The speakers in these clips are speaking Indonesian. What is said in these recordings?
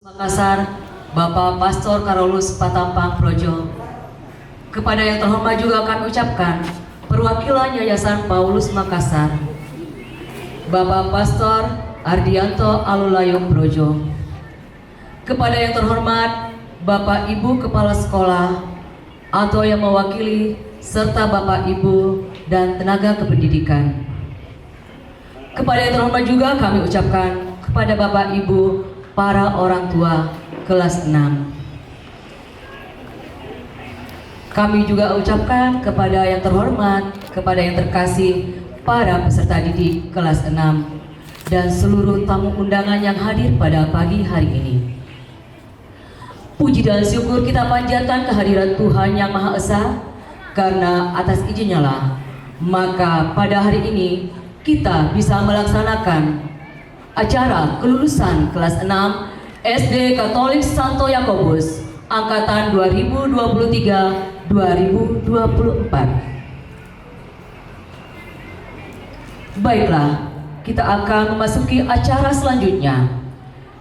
Makassar, Bapak Pastor Karolus Patampang Projo. Kepada yang terhormat juga kami ucapkan perwakilan Yayasan Paulus Makassar, Bapak Pastor Ardianto Alulayung Projo. Kepada yang terhormat Bapak Ibu Kepala Sekolah atau yang mewakili serta Bapak Ibu dan tenaga kependidikan. Kepada yang terhormat juga kami ucapkan kepada Bapak Ibu para orang tua kelas 6. Kami juga ucapkan kepada yang terhormat, kepada yang terkasih para peserta didik kelas 6 dan seluruh tamu undangan yang hadir pada pagi hari ini. Puji dan syukur kita panjatkan kehadiran Tuhan Yang Maha Esa, karena atas izinnya lah maka pada hari ini kita bisa melaksanakan acara kelulusan kelas 6 SD Katolik Santo Yakobus angkatan 2023-2024. Baiklah, kita akan memasuki acara selanjutnya,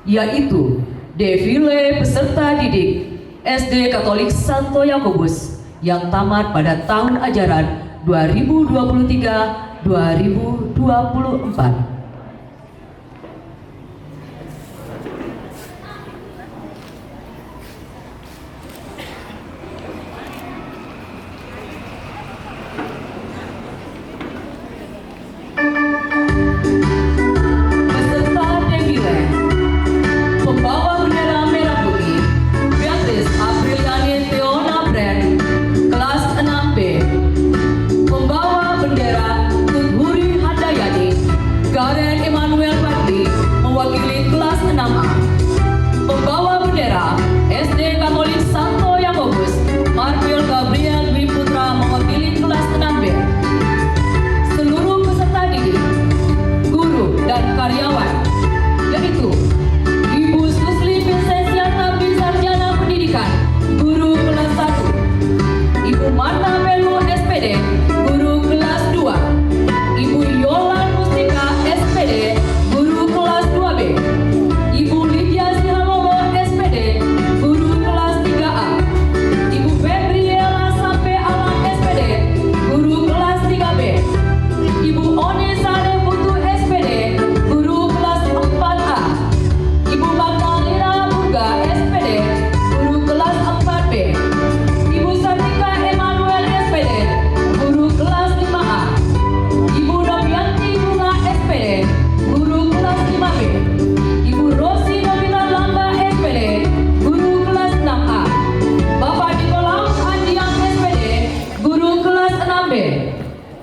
yaitu defile peserta didik SD Katolik Santo Yakobus yang tamat pada tahun ajaran 2023-2024.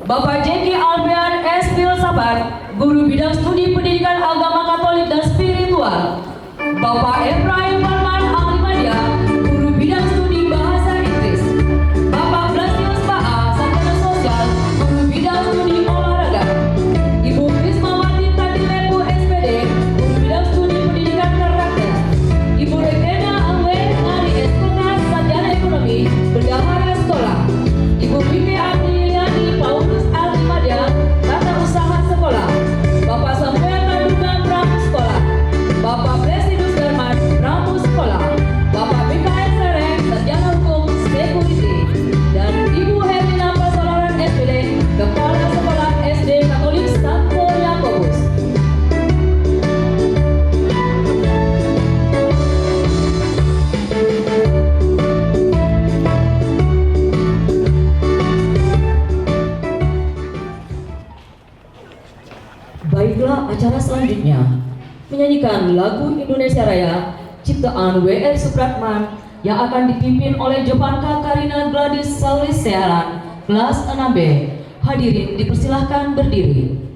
Bapak Jeki Albian S. Filsafat, Guru Bidang Studi Pendidikan Agama Katolik dan Spiritual. Bapak Efraim Parman Ahli Media, Guru Bidang Studi Bahasa Inggris. Bapak Blasius Pa'a, Sarjana Sosial, Guru Bidang Studi Olahraga. Ibu Krismawati Tadilepu SPD, Guru Bidang Studi Pendidikan Karakter. Ibu Rekena Angwe Ngari Eskunas, Sarjana Ekonomi, Bendahara Sekolah. Ibu Bibi Apriliani Paulus Almadia, Tata Usaha Sekolah. Bapak Sampean Kandungan Pramu Sekolah. Bapak Presidus Darman Pramu Sekolah. Bapak BKS Sereng Sarjana Hukum Security. Dan Ibu Hermina Pasolaran SPD, Kepala Sekolah SD Katolik Santo Yakobus. Baiklah, acara selanjutnya menyanyikan lagu Indonesia Raya ciptaan W.R. Supratman yang akan dipimpin oleh Jopanka Karina Gladys Salesiaran kelas 6B. Hadirin dipersilahkan berdiri.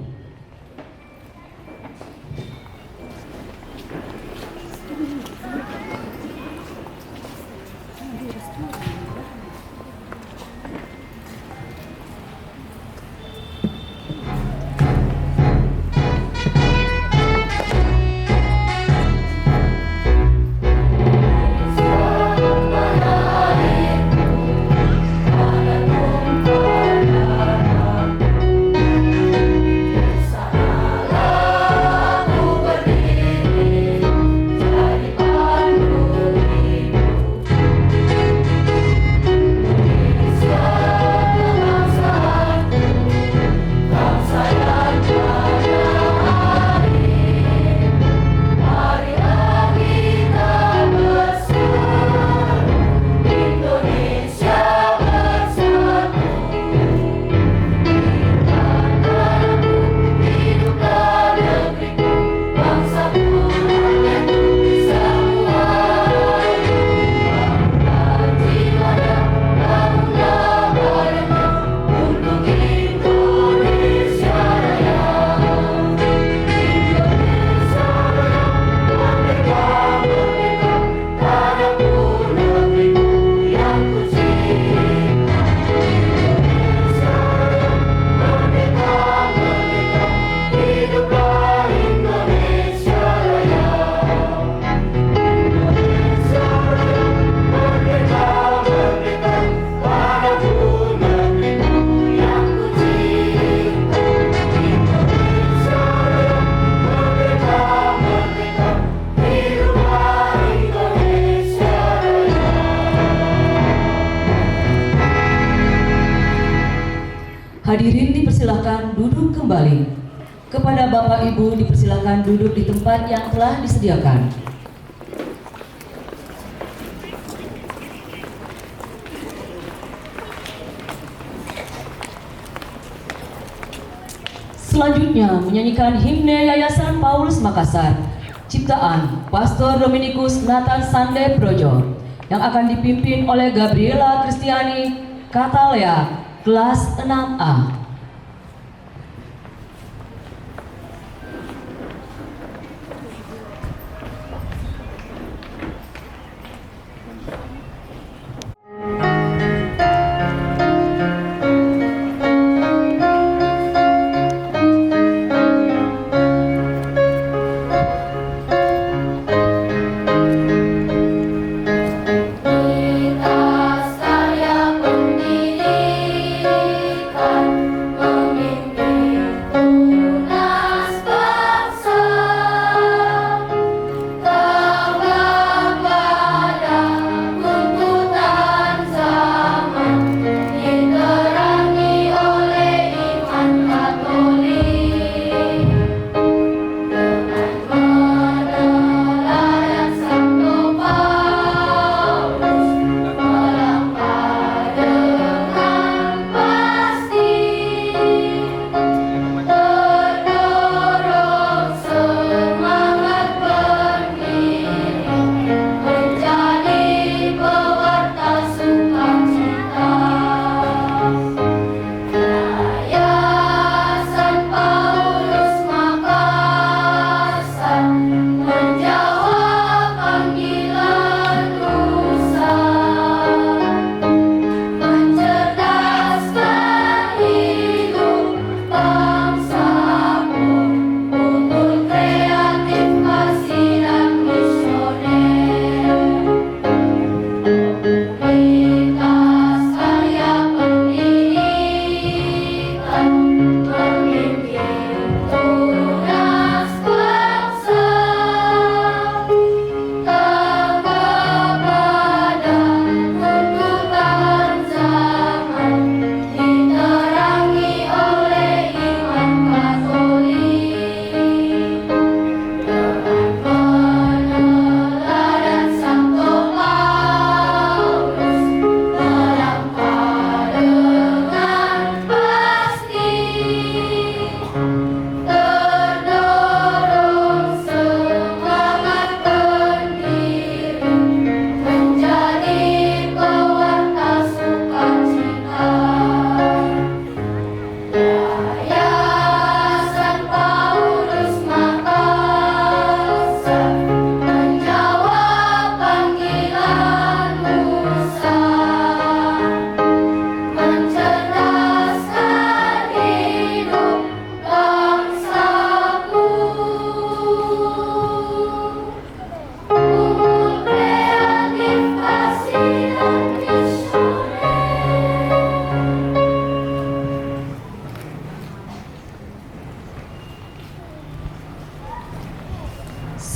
Hadirin dipersilahkan duduk kembali. Kepada Bapak Ibu dipersilahkan duduk di tempat yang telah disediakan. Selanjutnya menyanyikan himne Yayasan Paulus Makassar, ciptaan Pastor Dominikus Nathan Sande Projo, yang akan dipimpin oleh Gabriela Kristiani Katalea, kelas 6A.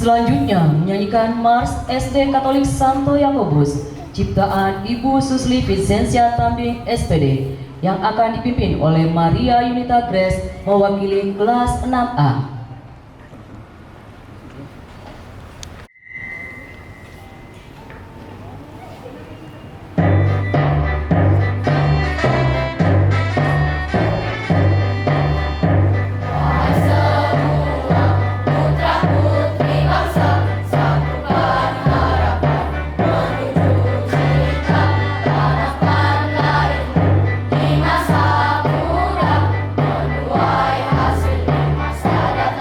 Selanjutnya menyanyikan Mars SD Katolik Santo Yakobus, ciptaan Ibu Susli Vincentia Tambing SPD, yang akan dipimpin oleh Maria Yunita Grace mewakili kelas 6A. Hasil masa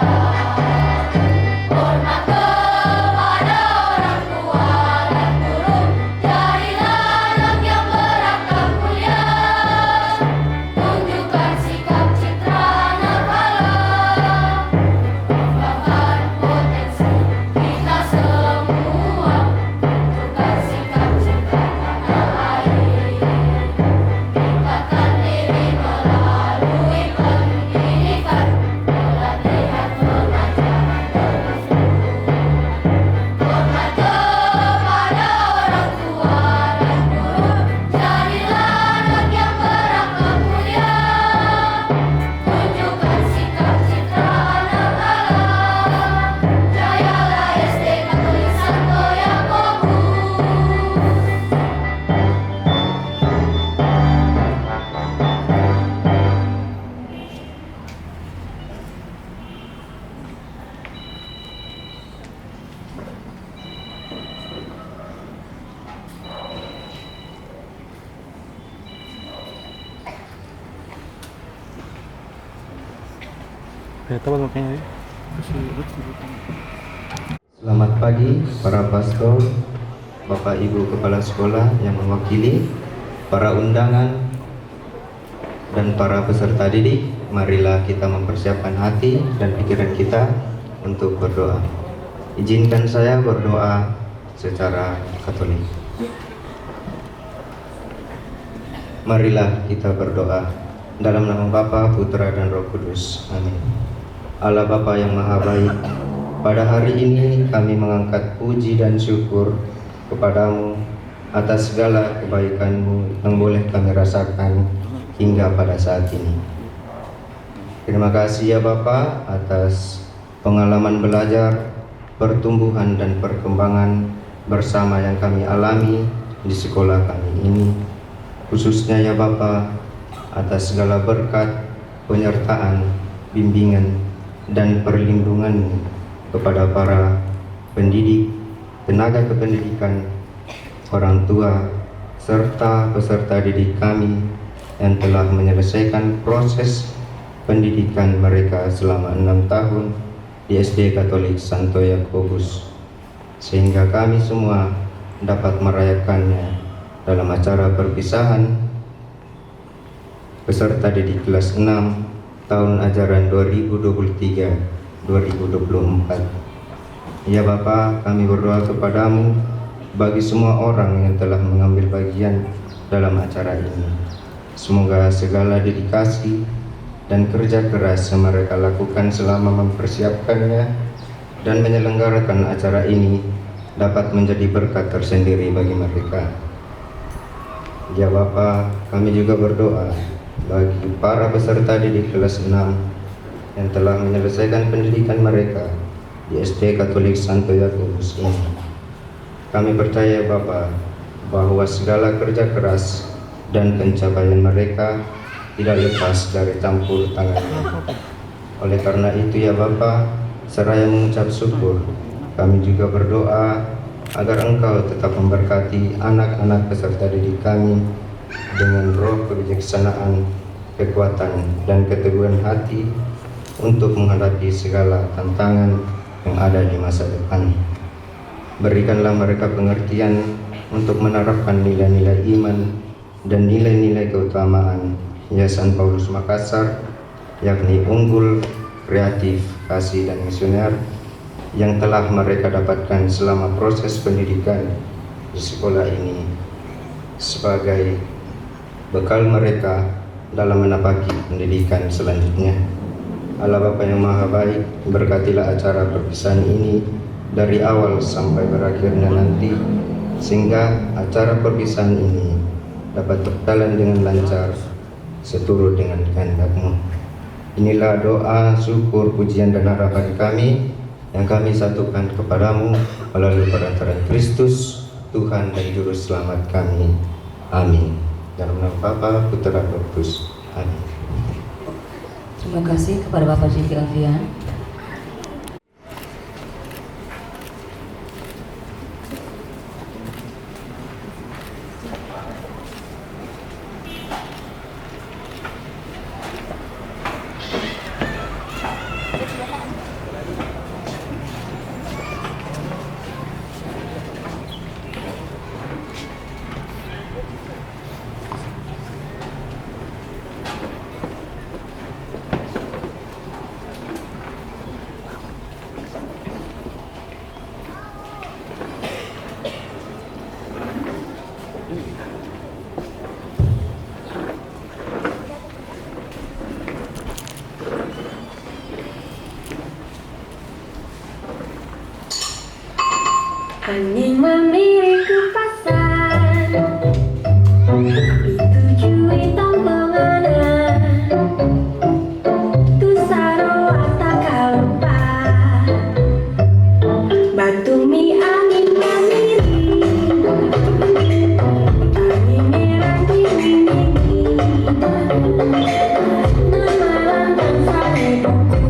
Selamat pagi para pastor, Bapak Ibu Kepala Sekolah yang mewakili, para undangan, dan para peserta didik. Marilah kita mempersiapkan hati dan pikiran kita untuk berdoa. Izinkan saya berdoa secara Katolik. Marilah kita berdoa dalam nama Bapa, Putra, dan Roh Kudus. Amin. Allah Bapa yang Maha Baik, pada hari ini kami mengangkat puji dan syukur kepadamu atas segala kebaikan-Mu yang boleh kami rasakan hingga pada saat ini. Terima kasih ya Bapa atas pengalaman belajar, pertumbuhan dan perkembangan bersama yang kami alami di sekolah kami ini. Khususnya ya Bapa atas segala berkat, penyertaan, bimbingan, dan perlindungan kepada para pendidik, tenaga kependidikan, orang tua, serta peserta didik kami yang telah menyelesaikan proses pendidikan mereka selama 6 tahun di SD Katolik Santo Yakobus, sehingga kami semua dapat merayakannya dalam acara perpisahan peserta didik kelas 6 tahun ajaran 2023-2024. Ya Bapa, kami berdoa kepadamu bagi semua orang yang telah mengambil bagian dalam acara ini. Semoga segala dedikasi dan kerja keras yang mereka lakukan selama mempersiapkannya dan menyelenggarakan acara ini dapat menjadi berkat tersendiri bagi mereka. Ya Bapa, kami juga berdoa bagi para peserta didik kelas 6 yang telah menyelesaikan pendidikan mereka di SD Katolik Santo Yakobus ini. Kami percaya Bapa bahwa segala kerja keras dan pencapaian mereka tidak lepas dari campur tangan-Mu. Oleh karena itu ya Bapa, seraya mengucap syukur, kami juga berdoa agar Engkau tetap memberkati anak-anak peserta didik kami dengan roh kebijaksanaan, kekuatan, dan keteguhan hati untuk menghadapi segala tantangan yang ada di masa depan. Berikanlah mereka pengertian untuk menerapkan nilai-nilai iman dan nilai-nilai keutamaan Yayasan Paulus Makassar, yakni unggul, kreatif, kasih, dan misioner yang telah mereka dapatkan selama proses pendidikan di sekolah ini sebagai bekal mereka dalam menapaki pendidikan selanjutnya. Allah Bapa yang Maha Baik, berkatilah acara perpisahan ini dari awal sampai berakhirnya nanti, sehingga acara perpisahan ini dapat berjalan dengan lancar seturut dengan kehendak-Mu. Inilah doa, syukur, pujian, dan harapan kami yang kami satukan kepadamu melalui perantaraan Kristus, Tuhan dan Juru Selamat kami. Amin. Dalam nama Bapa, Putra, Roh Kudus. Amin. Terima kasih kepada Bapak Jiki Alfian. Angin melirik ke pasar, ditujui tonggongan, tu saro tak lupa, batu mi angin melirik, angin merah dingin, namalan dan sare buku.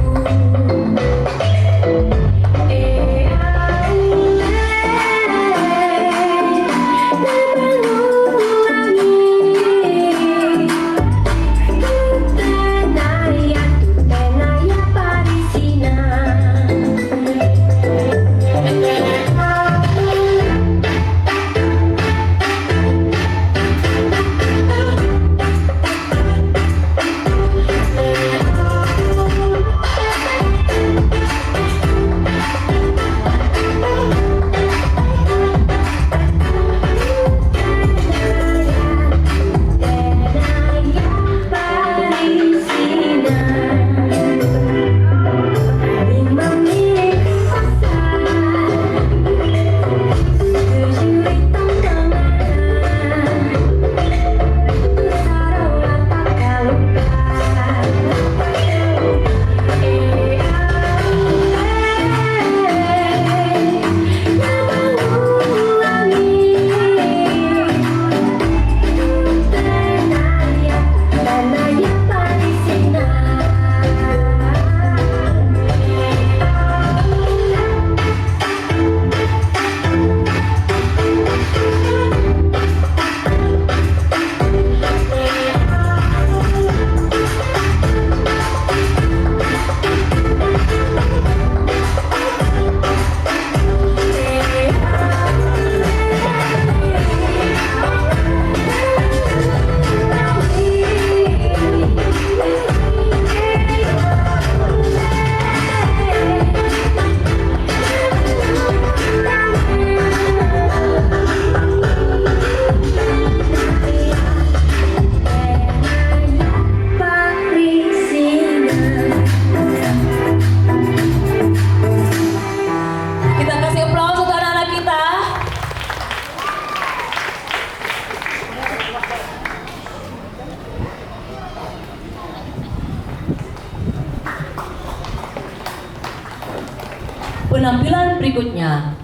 berikutnya,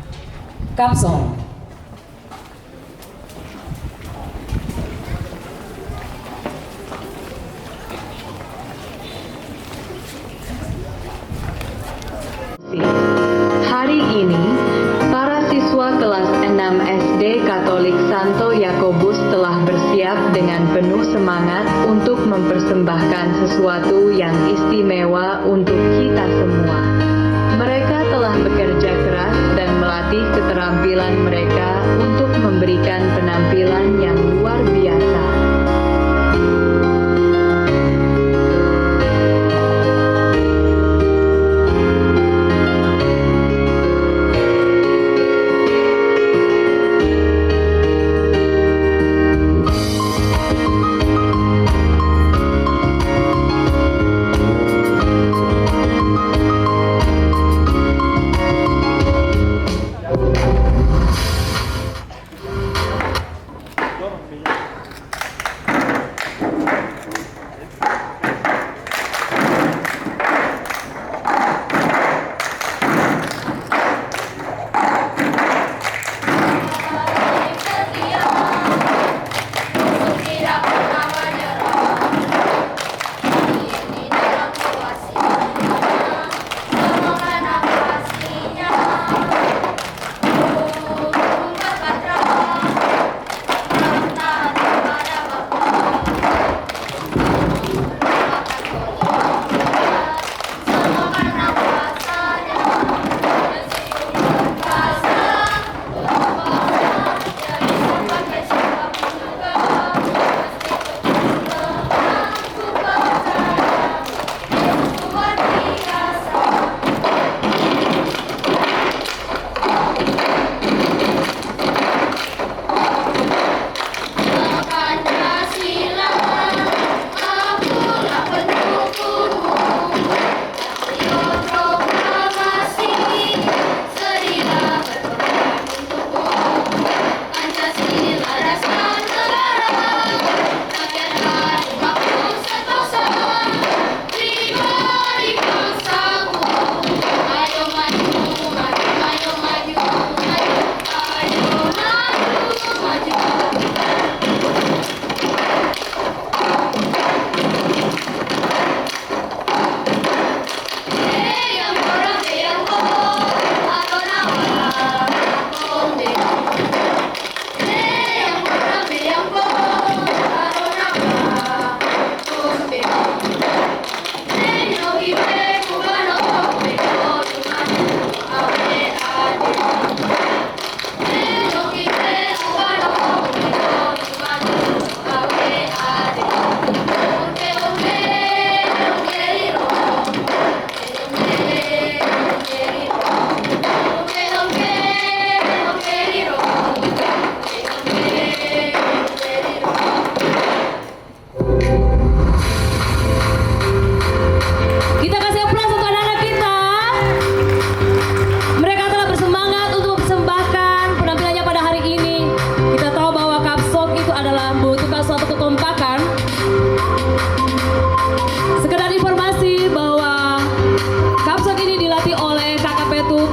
Kapsong. Hari ini, para siswa kelas 6 SD Katolik Santo Yakobus telah bersiap dengan penuh semangat untuk mempersembahkan sesuatu yang istimewa untuk kita semua. Mereka telah bekerja keras dan melatih keterampilan mereka untuk memberikan penampilan yang luar biasa.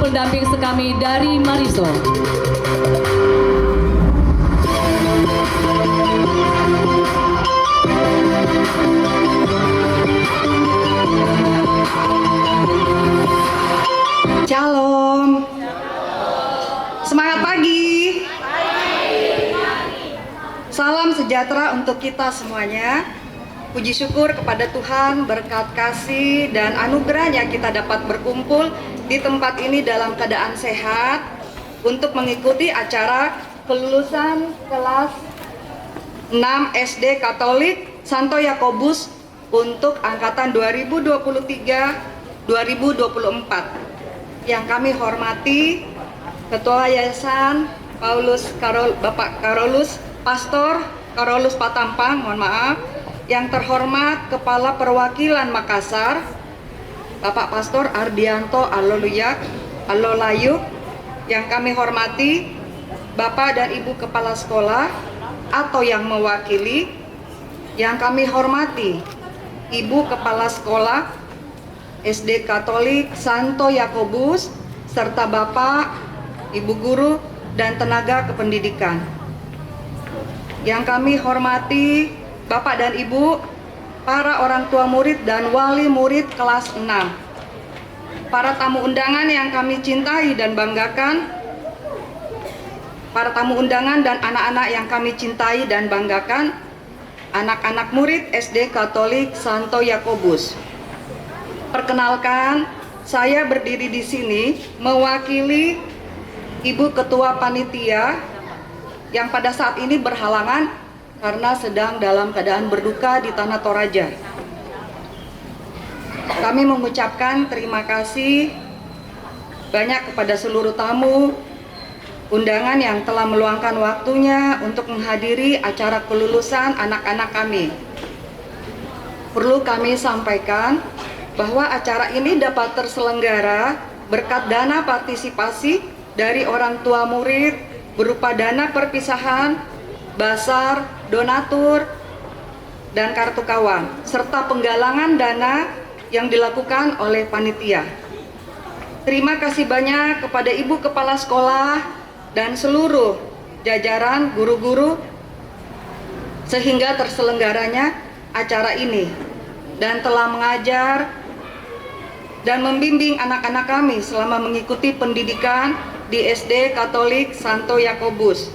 pendamping sekami dari Mariso. Shalom. Semangat pagi. Salam sejahtera untuk kita semuanya. Puji syukur kepada Tuhan, berkat kasih dan anugerahnya kita dapat berkumpul di tempat ini dalam keadaan sehat untuk mengikuti acara kelulusan kelas 6 SD Katolik Santo Yakobus untuk angkatan 2023-2024. Yang kami hormati Ketua Yayasan Bapak Karolus, Pastor Karolus Patampang, mohon maaf. Yang terhormat Kepala Perwakilan Makassar, Bapak Pastor Ardianto Alolayuk. Yang kami hormati Bapak dan Ibu Kepala Sekolah atau yang mewakili. Yang kami hormati Ibu Kepala Sekolah SD Katolik Santo Yakobus serta Bapak, Ibu guru, dan tenaga kependidikan. Yang kami hormati Bapak dan Ibu, para orang tua murid dan wali murid kelas 6. Para tamu undangan yang kami cintai dan banggakan, para tamu undangan dan anak-anak yang kami cintai dan banggakan, anak-anak murid SD Katolik Santo Yakobus. Perkenalkan, saya berdiri di sini mewakili Ibu Ketua Panitia yang pada saat ini berhalangan karena sedang dalam keadaan berduka di Tanah Toraja. Kami mengucapkan terima kasih banyak kepada seluruh tamu undangan yang telah meluangkan waktunya untuk menghadiri acara kelulusan anak-anak kami. Perlu kami sampaikan bahwa acara ini dapat terselenggara berkat dana partisipasi dari orang tua murid berupa dana perpisahan, basar, donatur, dan kartu kawan, serta penggalangan dana yang dilakukan oleh panitia. Terima kasih banyak kepada Ibu Kepala Sekolah dan seluruh jajaran guru-guru sehingga terselenggaranya acara ini dan telah mengajar dan membimbing anak-anak kami selama mengikuti pendidikan di SD Katolik Santo Yakobus.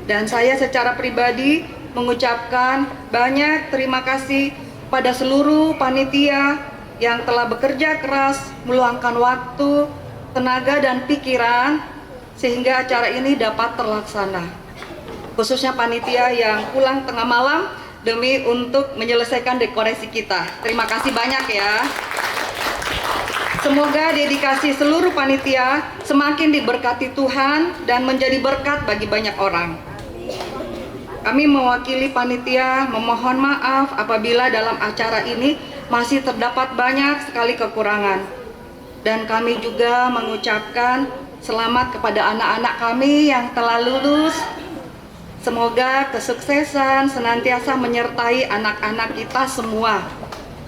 Dan saya secara pribadi mengucapkan banyak terima kasih pada seluruh panitia yang telah bekerja keras, meluangkan waktu, tenaga, dan pikiran sehingga acara ini dapat terlaksana. Khususnya panitia yang pulang tengah malam demi untuk menyelesaikan dekorasi kita. Terima kasih banyak ya. Semoga dedikasi seluruh panitia semakin diberkati Tuhan dan menjadi berkat bagi banyak orang. Kami mewakili panitia memohon maaf apabila dalam acara ini masih terdapat banyak sekali kekurangan. Dan kami juga mengucapkan selamat kepada anak-anak kami yang telah lulus. Semoga kesuksesan senantiasa menyertai anak-anak kita semua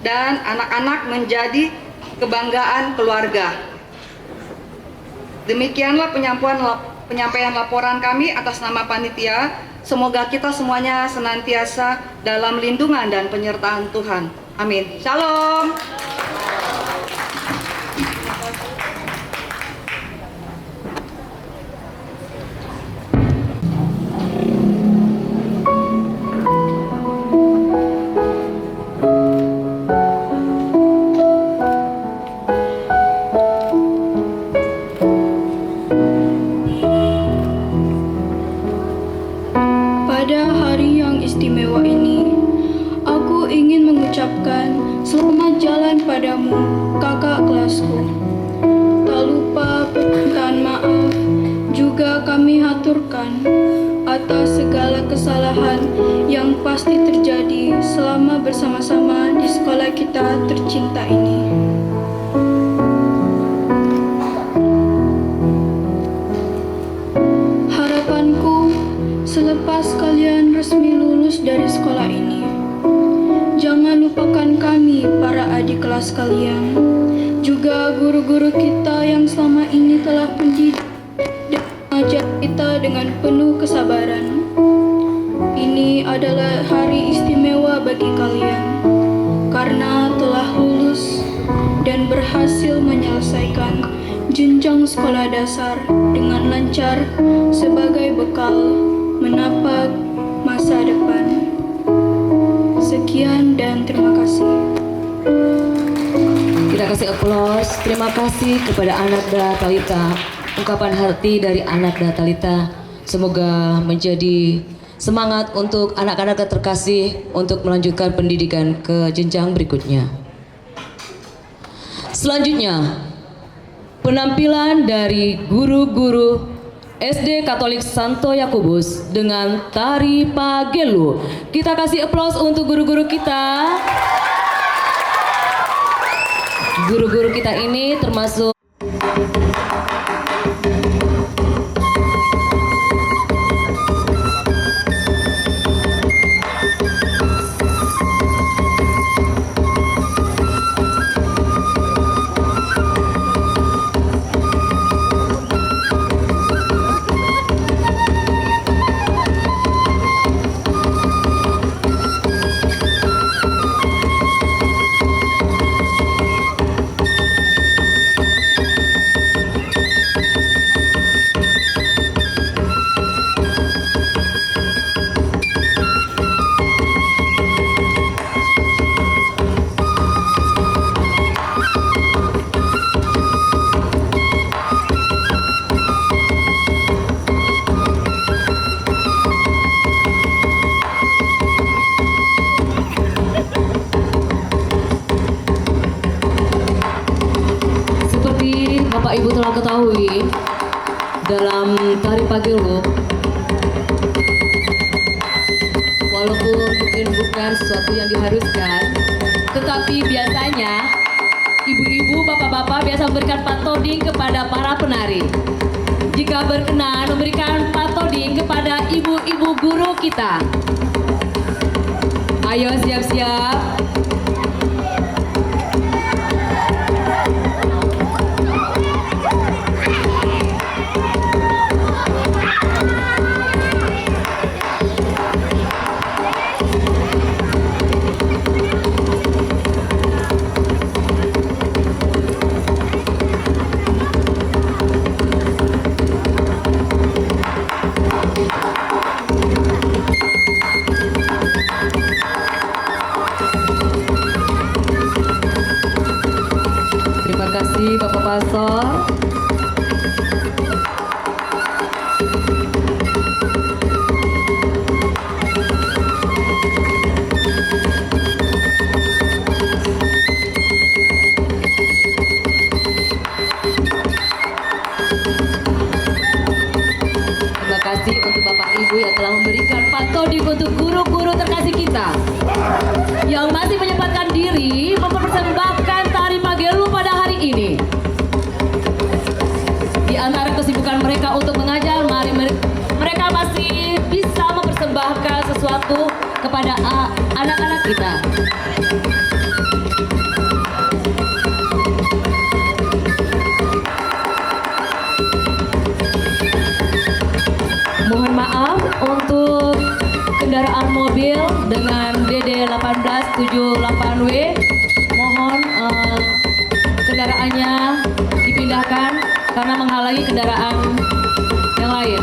dan anak-anak menjadi kebanggaan keluarga. Demikianlah penyampaian laporan kami atas nama panitia. Semoga kita semuanya senantiasa dalam lindungan dan penyertaan Tuhan. Amin. Shalom. Pada hari yang istimewa ini, aku ingin mengucapkan selamat jalan padamu, kakak kelasku. Tak lupa permintaan maaf juga kami haturkan atas segala kesalahan yang pasti terjadi selama bersama-sama di sekolah kita tercinta ini. Harapanku selepas kalian resmi lulus dari sekolah ini, jangan lupakan kami para adik kelas kalian, juga guru-guru kita yang selama ini telah mendidik dan mengajar kita dengan penuh kesabaran. Ini adalah hari istimewa bagi kalian, karena telah lulus dan berhasil menyelesaikan jenjang sekolah dasar dengan lancar sebagai bekal menapak masa depan. Sekian dan terima kasih. Kita kasih aplaus. Terima kasih kepada Ananda Talita. Ungkapan hati dari Ananda Talita semoga menjadi semangat untuk anak-anak terkasih untuk melanjutkan pendidikan ke jenjang berikutnya. Selanjutnya, penampilan dari guru-guru SD Katolik Santo Yakobus dengan tari pagelu. Kita kasih aplaus untuk guru-guru kita. Guru-guru kita ini termasuk Pagelu, walaupun mungkin bukan sesuatu yang diharuskan, tetapi biasanya ibu-ibu, bapak-bapak biasa memberikan patoding kepada para penari. Jika berkenan memberikan patoding kepada ibu-ibu guru kita. Ayo siap-siap. Terima kasih Bapak Pastor. Terima kasih untuk Bapak Ibu yang telah memberikan patoding untuk guru-guru terkasih kita yang masih menyempatkan diri mempersembahkan tari Pagelu pada hari ini. Di antara kesibukan mereka untuk mengajar, mari mereka masih bisa mempersembahkan sesuatu kepada anak-anak kita. Mohon maaf untuk kendaraan mobil dengan DD 1878W. Mohon kendaraannya dipindahkan karena menghalangi kendaraan yang lain.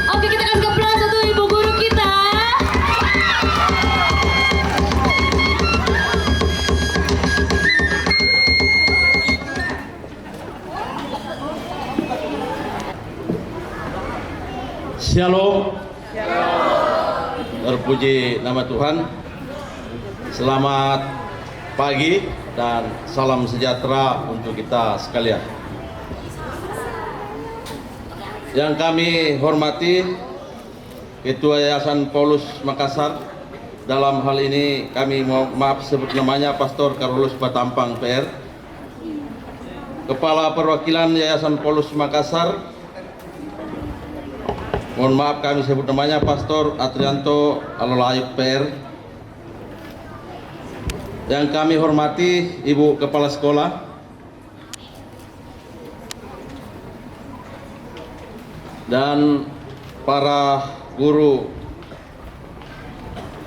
Oke, kita kasih aplaus untuk ibu guru kita. Shalom. Terpuji nama Tuhan. Selamat pagi dan salam sejahtera untuk kita sekalian. Yang kami hormati Ketua Yayasan Paulus Makassar. Dalam hal ini kami maaf sebut namanya Pastor Carolus Batampang PR. Kepala Perwakilan Yayasan Paulus Makassar. Mohon maaf kami sebut namanya Pastor Adrianto Alolayuk PR. Yang kami hormati Ibu Kepala Sekolah, dan para guru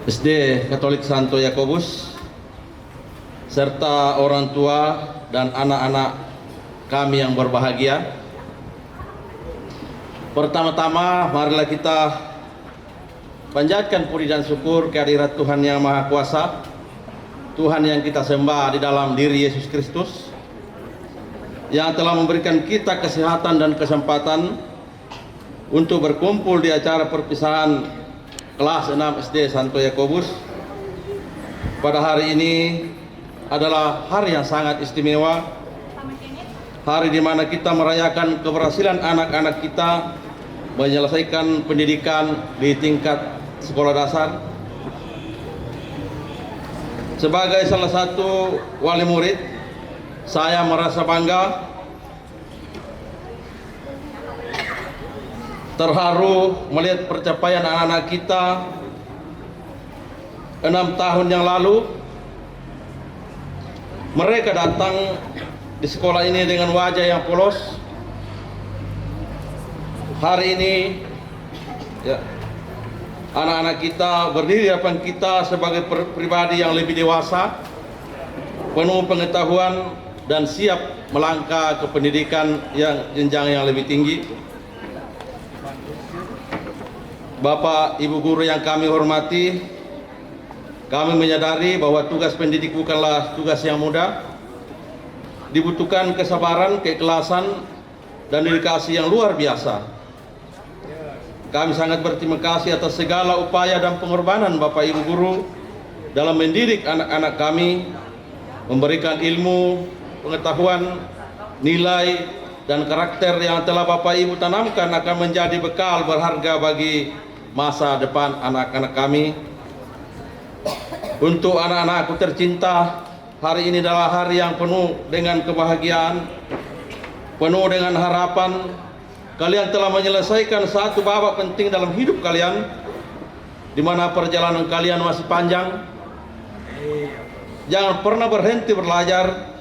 SD Katolik Santo Yakobus, serta orang tua dan anak-anak kami yang berbahagia. Pertama-tama marilah kita panjatkan puji dan syukur kehadirat Tuhan yang Maha Kuasa, Tuhan yang kita sembah di dalam diri Yesus Kristus, yang telah memberikan kita kesehatan dan kesempatan untuk berkumpul di acara perpisahan kelas 6 SD Santo Yakobus. Pada hari ini adalah hari yang sangat istimewa, hari di mana kita merayakan keberhasilan anak-anak kita menyelesaikan pendidikan di tingkat sekolah dasar. Sebagai salah satu wali murid, saya merasa bangga, terharu melihat pencapaian anak-anak kita 6 tahun yang lalu. Mereka datang di sekolah ini dengan wajah yang polos. Hari ini ya, anak-anak kita berdiri di hadapan kita sebagai pribadi yang lebih dewasa, penuh pengetahuan dan siap melangkah ke pendidikan yang jenjang yang lebih tinggi. Bapak, Ibu guru yang kami hormati, kami menyadari bahwa tugas pendidik bukanlah tugas yang mudah. Dibutuhkan kesabaran, keikhlasan, dan dedikasi yang luar biasa. Kami sangat berterima kasih atas segala upaya dan pengorbanan Bapak Ibu guru dalam mendidik anak-anak kami, memberikan ilmu, pengetahuan, nilai, dan karakter yang telah Bapak Ibu tanamkan akan menjadi bekal berharga bagi masa depan anak-anak kami. Untuk anak-anakku tercinta, hari ini adalah hari yang penuh dengan kebahagiaan, penuh dengan harapan. Kalian telah menyelesaikan satu babak penting dalam hidup kalian, di mana perjalanan kalian masih panjang. Jangan pernah berhenti belajar,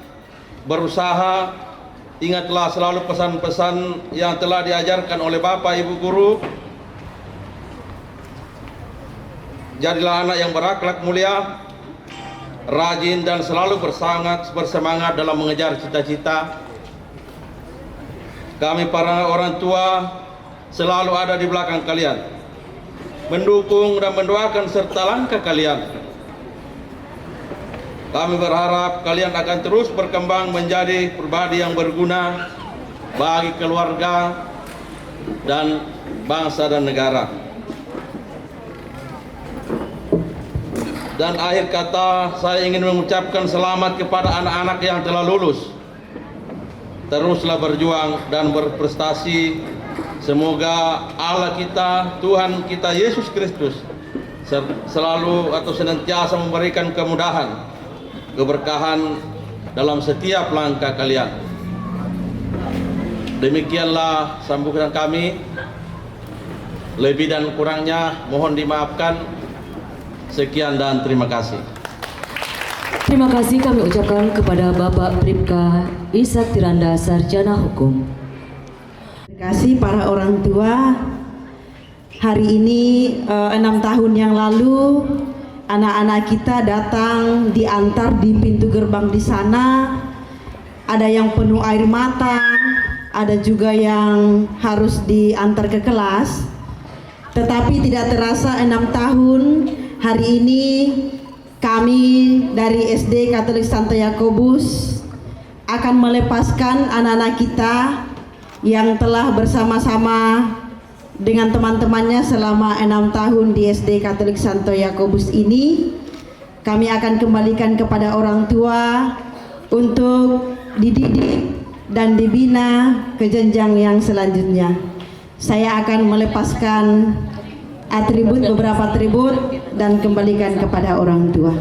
berusaha. Ingatlah selalu pesan-pesan yang telah diajarkan oleh Bapak Ibu guru. Jadilah anak yang berakhlak mulia, rajin dan selalu bersemangat dalam mengejar cita-cita. Kami para orang tua selalu ada di belakang kalian, mendukung dan mendoakan serta langkah kalian. Kami berharap kalian akan terus berkembang menjadi pribadi yang berguna bagi keluarga dan bangsa dan negara. Dan akhir kata, saya ingin mengucapkan selamat kepada anak-anak yang telah lulus. Teruslah berjuang dan berprestasi. Semoga Allah kita, Tuhan kita Yesus Kristus selalu atau senantiasa memberikan kemudahan, keberkahan dalam setiap langkah kalian. Demikianlah sambutan kami. Lebih dan kurangnya mohon dimaafkan. Sekian dan terima kasih. Terima kasih kami ucapkan kepada Bapak Bribka Ishak Tiranda, Sarjana Hukum. Terima kasih para orang tua. Hari ini 6 tahun yang lalu anak-anak kita datang diantar di pintu gerbang di sana. Ada yang penuh air mata, ada juga yang harus diantar ke kelas. Tetapi tidak terasa 6 tahun, hari ini kami dari SD Katolik Santo Yakobus akan melepaskan anak-anak kita yang telah bersama-sama dengan teman-temannya selama 6 tahun di SD Katolik Santo Yakobus ini. Kami akan kembalikan kepada orang tua untuk dididik dan dibina ke jenjang yang selanjutnya. Saya akan melepaskan beberapa atribut dan kembalikan kepada orang tua.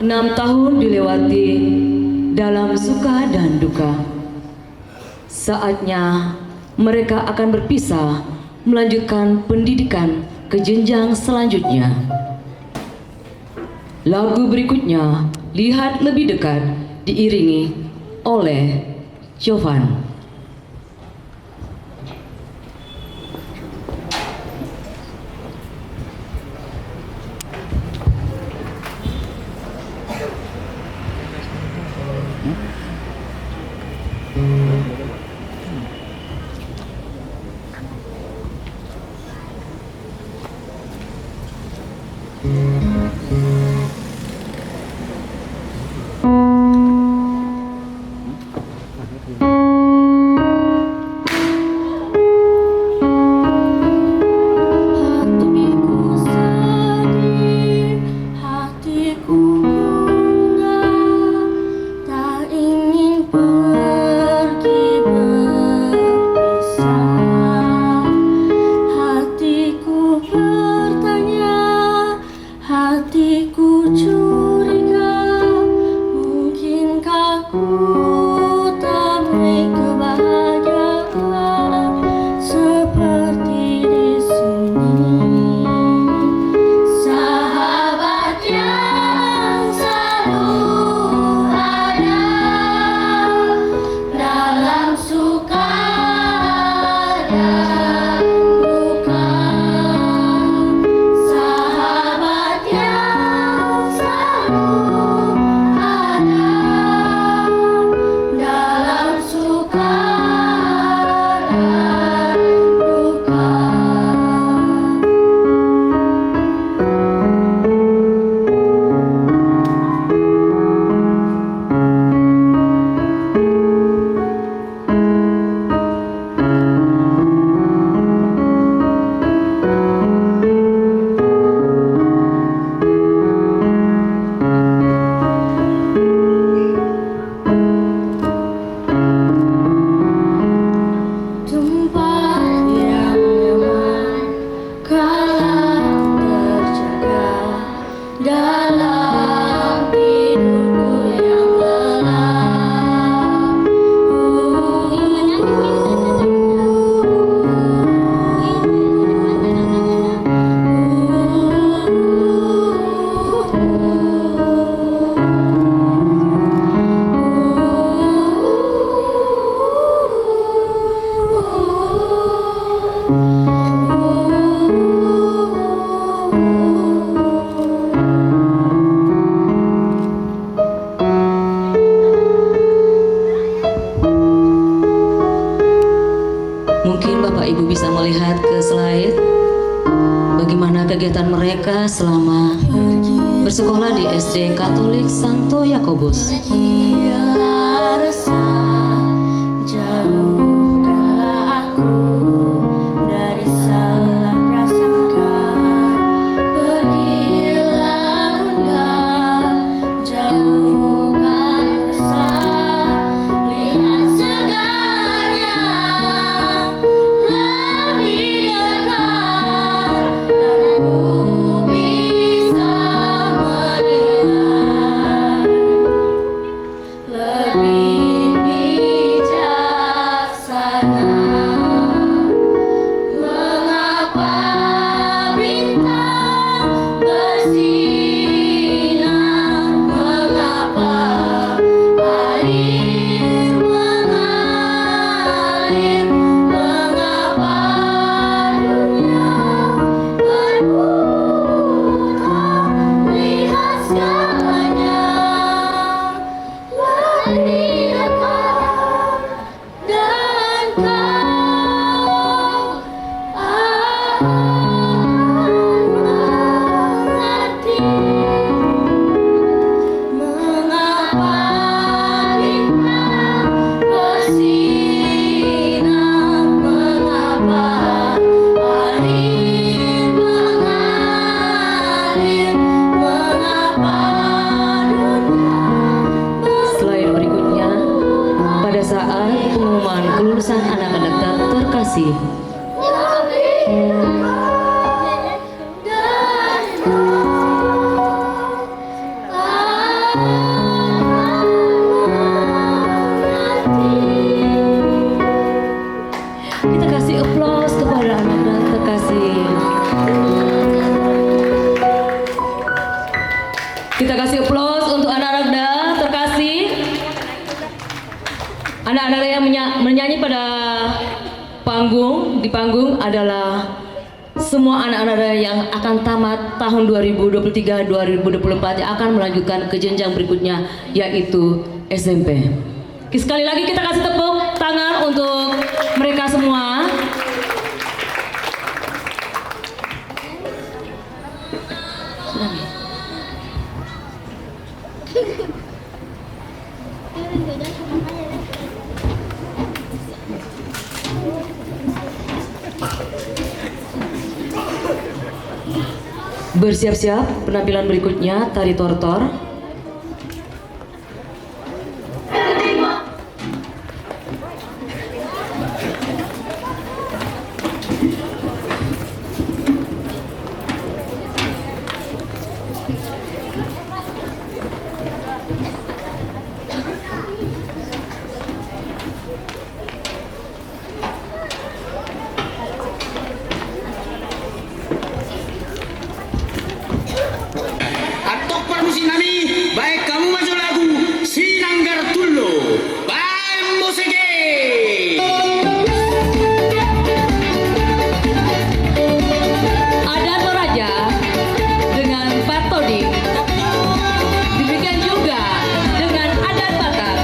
6 tahun dilewati dalam suka dan duka. Saatnya mereka akan berpisah melanjutkan pendidikan ke jenjang selanjutnya. Lagu berikutnya, Lihat Lebih Dekat, diiringi oleh Jovan. Hatiku sedih, hatiku gundah, tak ingin pergi berpisah. Hatiku bertanya, hatiku curiga, mungkinkah ku temui kebahagiaan seperti di sini. Sahabat yang selalu ada dalam suka dan duka. Sahabat yang selalu ada dalam suka dan duka. Tempat yang nyaman kala terjaga dalam tidurku yang lelap. Mungkin Bapak Ibu bisa melihat ke slide bagaimana kegiatan mereka selama bersekolah di SD Katolik Santo Yakobus. Pergilah resah, jauhkanlah aku dari salah prasangka. Pergilah bunda, jauhkan resah, lihat segalanya lebih dekat, dan aku bisa melihat lebih bijaksana. Mengapa bintang bersinar, mengapa air mengalir, mengapa dunia berputar, lihat segalanya lebih dekat, dan kau akan mengerti mengapa bintang bersinar, mengapa air mengalir, mengapa dunia Slide berikutnya, pada saat pengumuman kelulusan anak-anak terkasih, dan kau Kita kasih aplaus kepada anak-anak terkasih. Kita kasih aplaus untuk anak-anak terkasih. Anak-anak yang menyanyi pada di panggung adalah semua anak-anak yang akan tamat tahun 2023-2024 yang akan melanjutkan ke jenjang berikutnya, yaitu SMP. Sekali lagi kita kasih tepuk tangan untuk mereka semua. Bersiap-siap penampilan berikutnya, tari tortor. Baik kamu masuk lagu Sinanggar Tullo Bambo Sege. Ada Toraja dengan Patodi. Demikian juga dengan adat Batak.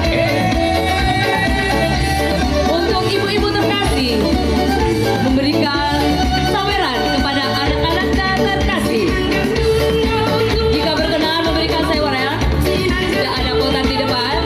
Untuk ibu-ibu terkasih memberikan saweran kepada anak-anak terkasih. Jika berkenan memberikan saweran, sudah ada kotak di depan.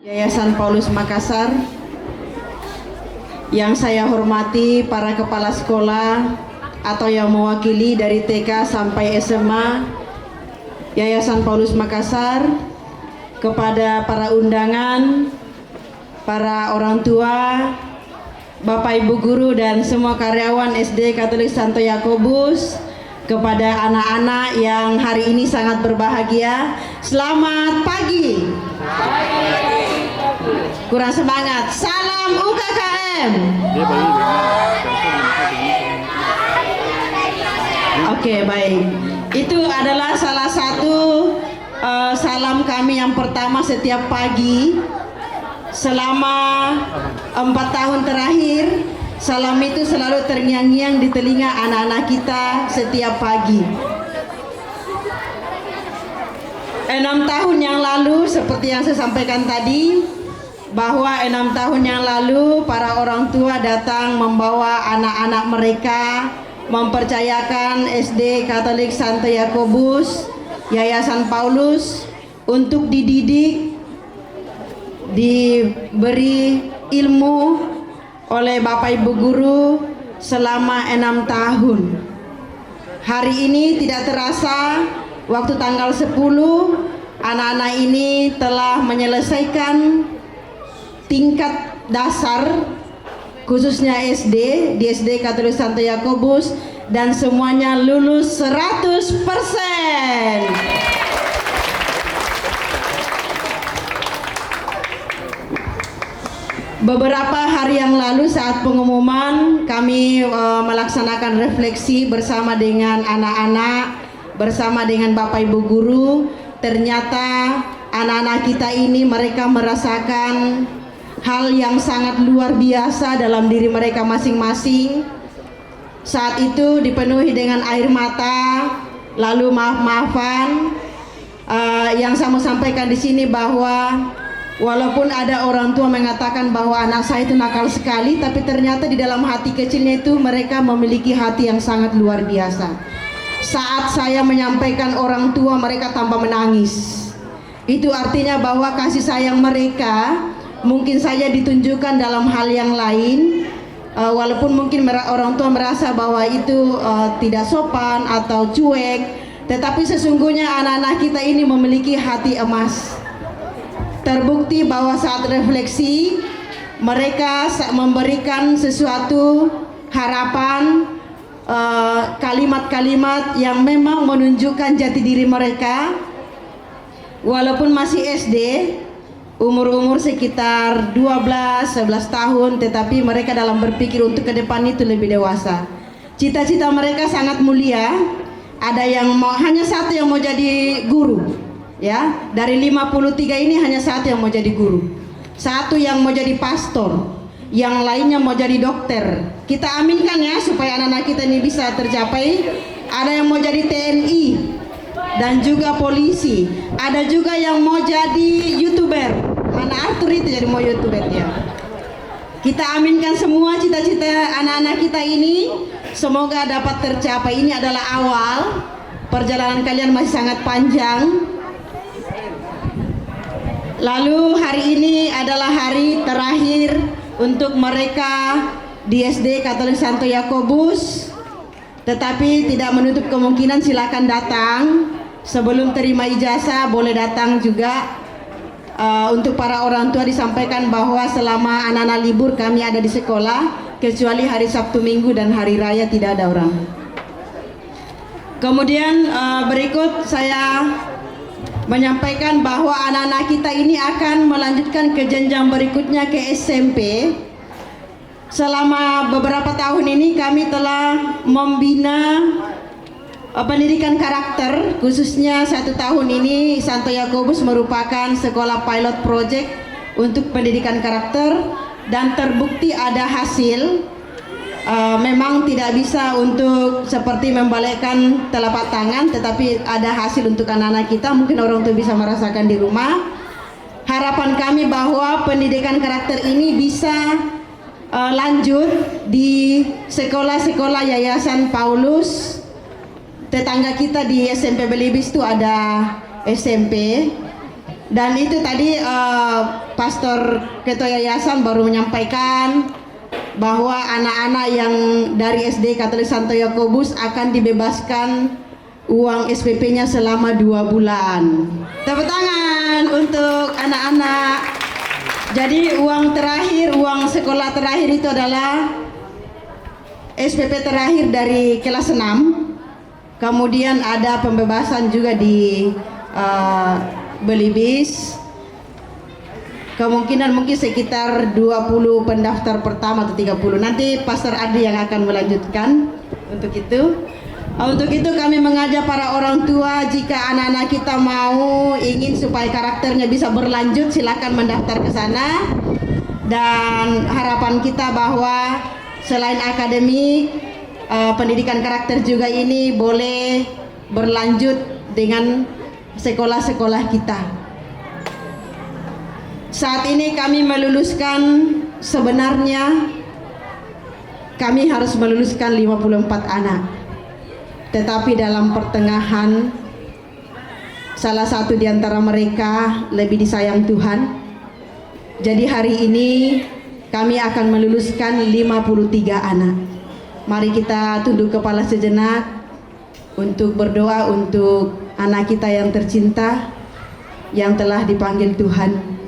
Yayasan Paulus Makassar, yang saya hormati para kepala sekolah atau yang mewakili dari TK sampai SMA Yayasan Paulus Makassar, kepada para undangan, para orang tua, Bapak Ibu guru dan semua karyawan SD Katolik Santo Yakobus, kepada anak-anak yang hari ini sangat berbahagia, selamat pagi. Kurang semangat. Salam UKKM. PM. Oke, baik. Itu adalah salah satu salam kami yang pertama setiap pagi selama 4 tahun terakhir. Salam itu selalu terngiang-ngiang di telinga anak-anak kita setiap pagi. 6 tahun yang lalu, seperti yang saya sampaikan tadi, bahwa 6 tahun yang lalu para orang tua datang membawa anak-anak mereka, mempercayakan SD Katolik Santo Yakobus, Yayasan Paulus untuk dididik, diberi ilmu oleh Bapak Ibu Guru selama 6 tahun. Hari ini tidak terasa, waktu tanggal 10, anak-anak ini telah menyelesaikan tingkat dasar, khususnya SD, di SD Katolik Santo Yakobus, dan semuanya lulus 100%. Beberapa hari yang lalu saat pengumuman, kami melaksanakan refleksi bersama dengan anak-anak, bersama dengan Bapak Ibu Guru. Ternyata anak-anak kita ini mereka merasakan hal yang sangat luar biasa dalam diri mereka masing-masing. Saat itu dipenuhi dengan air mata, lalu maaf-maafan. Yang saya mau sampaikan di sini bahwa walaupun ada orang tua mengatakan bahwa anak saya itu nakal sekali, tapi ternyata di dalam hati kecilnya itu mereka memiliki hati yang sangat luar biasa. Saat saya menyampaikan orang tua, mereka tambah menangis. Itu artinya bahwa kasih sayang mereka mungkin saja ditunjukkan dalam hal yang lain, walaupun mungkin orang tua merasa bahwa itu tidak sopan atau cuek, tetapi sesungguhnya anak-anak kita ini memiliki hati emas. Terbukti bahwa saat refleksi mereka memberikan sesuatu harapan, kalimat-kalimat yang memang menunjukkan jati diri mereka. Walaupun masih SD, umur-umur sekitar 12-11 tahun, tetapi mereka dalam berpikir untuk ke depan itu lebih dewasa. Cita-cita mereka sangat mulia. Ada yang hanya satu yang mau jadi guru. Ya, dari 53 ini hanya satu yang mau jadi guru, satu yang mau jadi pastor, yang lainnya mau jadi dokter. Kita aminkan ya supaya anak-anak kita ini bisa tercapai. Ada yang mau jadi TNI dan juga polisi. Ada juga yang mau jadi YouTuber. Mana Arthur itu jadi mau YouTuber ya. Kita aminkan semua cita-cita anak-anak kita ini, semoga dapat tercapai. Ini adalah awal, perjalanan kalian masih sangat panjang. Lalu hari ini adalah hari terakhir untuk mereka di SD Katolik Santo Yakobus. Tetapi tidak menutup kemungkinan, silakan datang. Sebelum terima ijazah boleh datang juga. Untuk para orang tua disampaikan bahwa selama anak-anak libur kami ada di sekolah, kecuali hari Sabtu Minggu dan hari raya tidak ada orang. Kemudian berikut saya menyampaikan bahwa anak-anak kita ini akan melanjutkan ke jenjang berikutnya, ke SMP. Selama beberapa tahun ini kami telah membina pendidikan karakter, khususnya 1 tahun ini Santo Yakobus merupakan sekolah pilot project untuk pendidikan karakter, dan terbukti ada hasil. Memang tidak bisa untuk seperti membalikkan telapak tangan, tetapi ada hasil untuk anak-anak kita. Mungkin orang tua bisa merasakan di rumah. Harapan kami bahwa pendidikan karakter ini bisa lanjut di sekolah-sekolah Yayasan Paulus. Tetangga kita di SMP Belibis itu ada SMP, dan itu tadi Pastor Ketua Yayasan baru menyampaikan bahwa anak-anak yang dari SD Katolik Santo Yakobus akan dibebaskan uang SPP-nya selama 2 bulan. Tepuk tangan untuk anak-anak. Jadi uang terakhir, uang sekolah terakhir itu adalah SPP terakhir dari kelas 6. Kemudian ada pembebasan juga di Belibis. Kemungkinan mungkin sekitar 20 pendaftar pertama atau 30. Nanti Pastor Adi yang akan melanjutkan untuk itu. Untuk itu kami mengajak para orang tua, jika anak-anak kita mau ingin supaya karakternya bisa berlanjut, silakan mendaftar ke sana. Dan harapan kita bahwa selain akademik, pendidikan karakter juga ini boleh berlanjut dengan sekolah-sekolah kita. Saat ini kami meluluskan, sebenarnya kami harus meluluskan 54 anak. Tetapi dalam pertengahan, salah satu di antara mereka lebih disayang Tuhan. Jadi hari ini kami akan meluluskan 53 anak. Mari kita tunduk kepala sejenak untuk berdoa untuk anak kita yang tercinta, yang telah dipanggil Tuhan.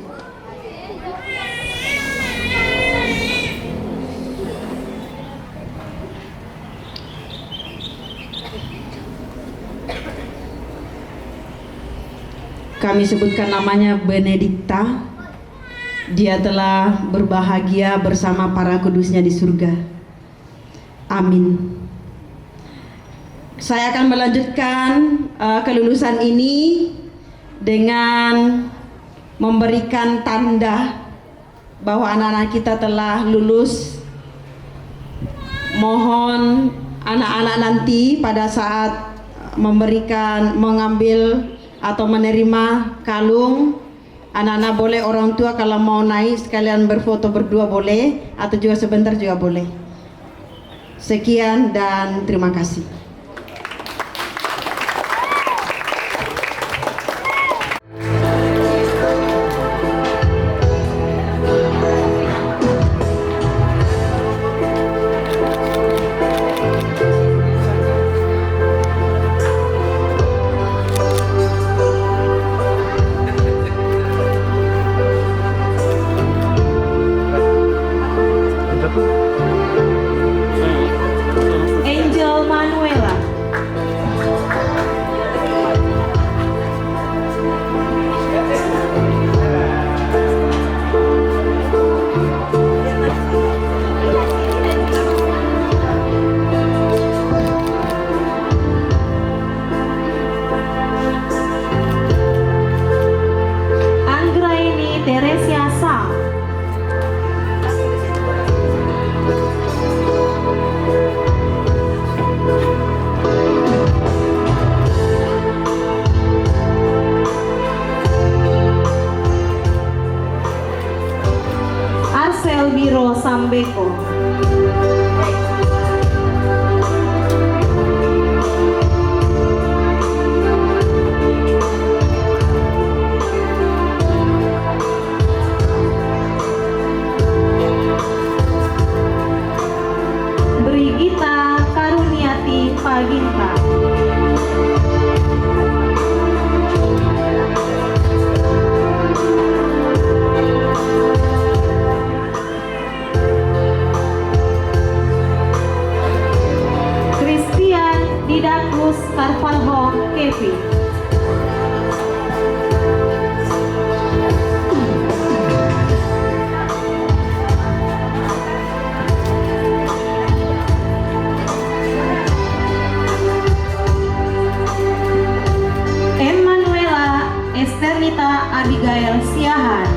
Kami sebutkan namanya Benedikta. Dia telah berbahagia bersama para kudusnya di surga. Amin. Saya akan melanjutkan kelulusan ini dengan memberikan tanda bahwa anak-anak kita telah lulus. Mohon anak-anak nanti pada saat mengambil atau menerima kalung, anak-anak boleh, orang tua kalau mau naik sekalian berfoto berdua boleh, atau juga sebentar juga boleh. Sekian dan terima kasih. Angel Manuela. Anggraini Teresia Sam. Arsel Biro Sambeko. Brigita Karuniati Paginta. Christian Didakus Carvalho Kevi. Emanuela Esternita Abigail Siahan.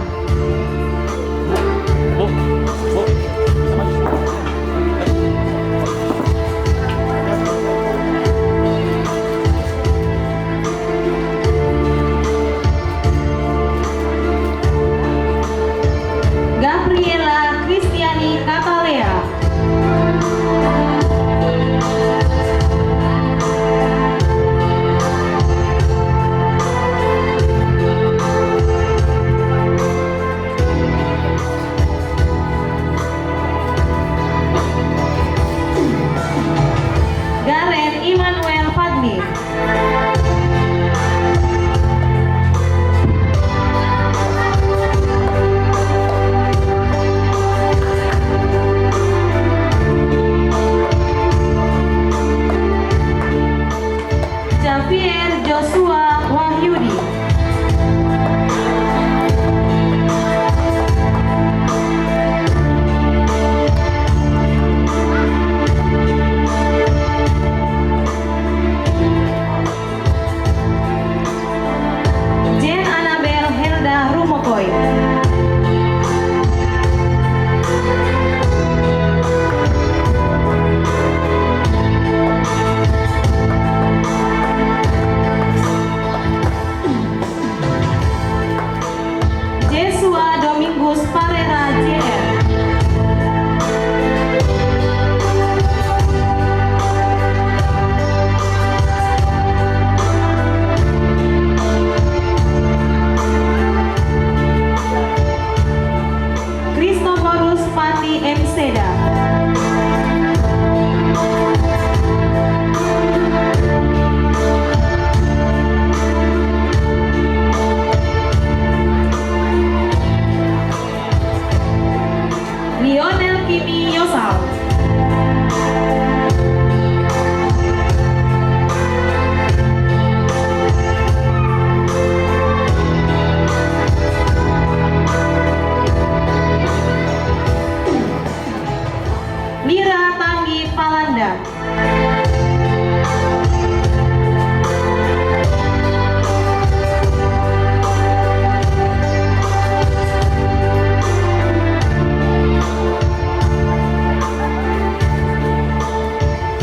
Tanggi Palanda.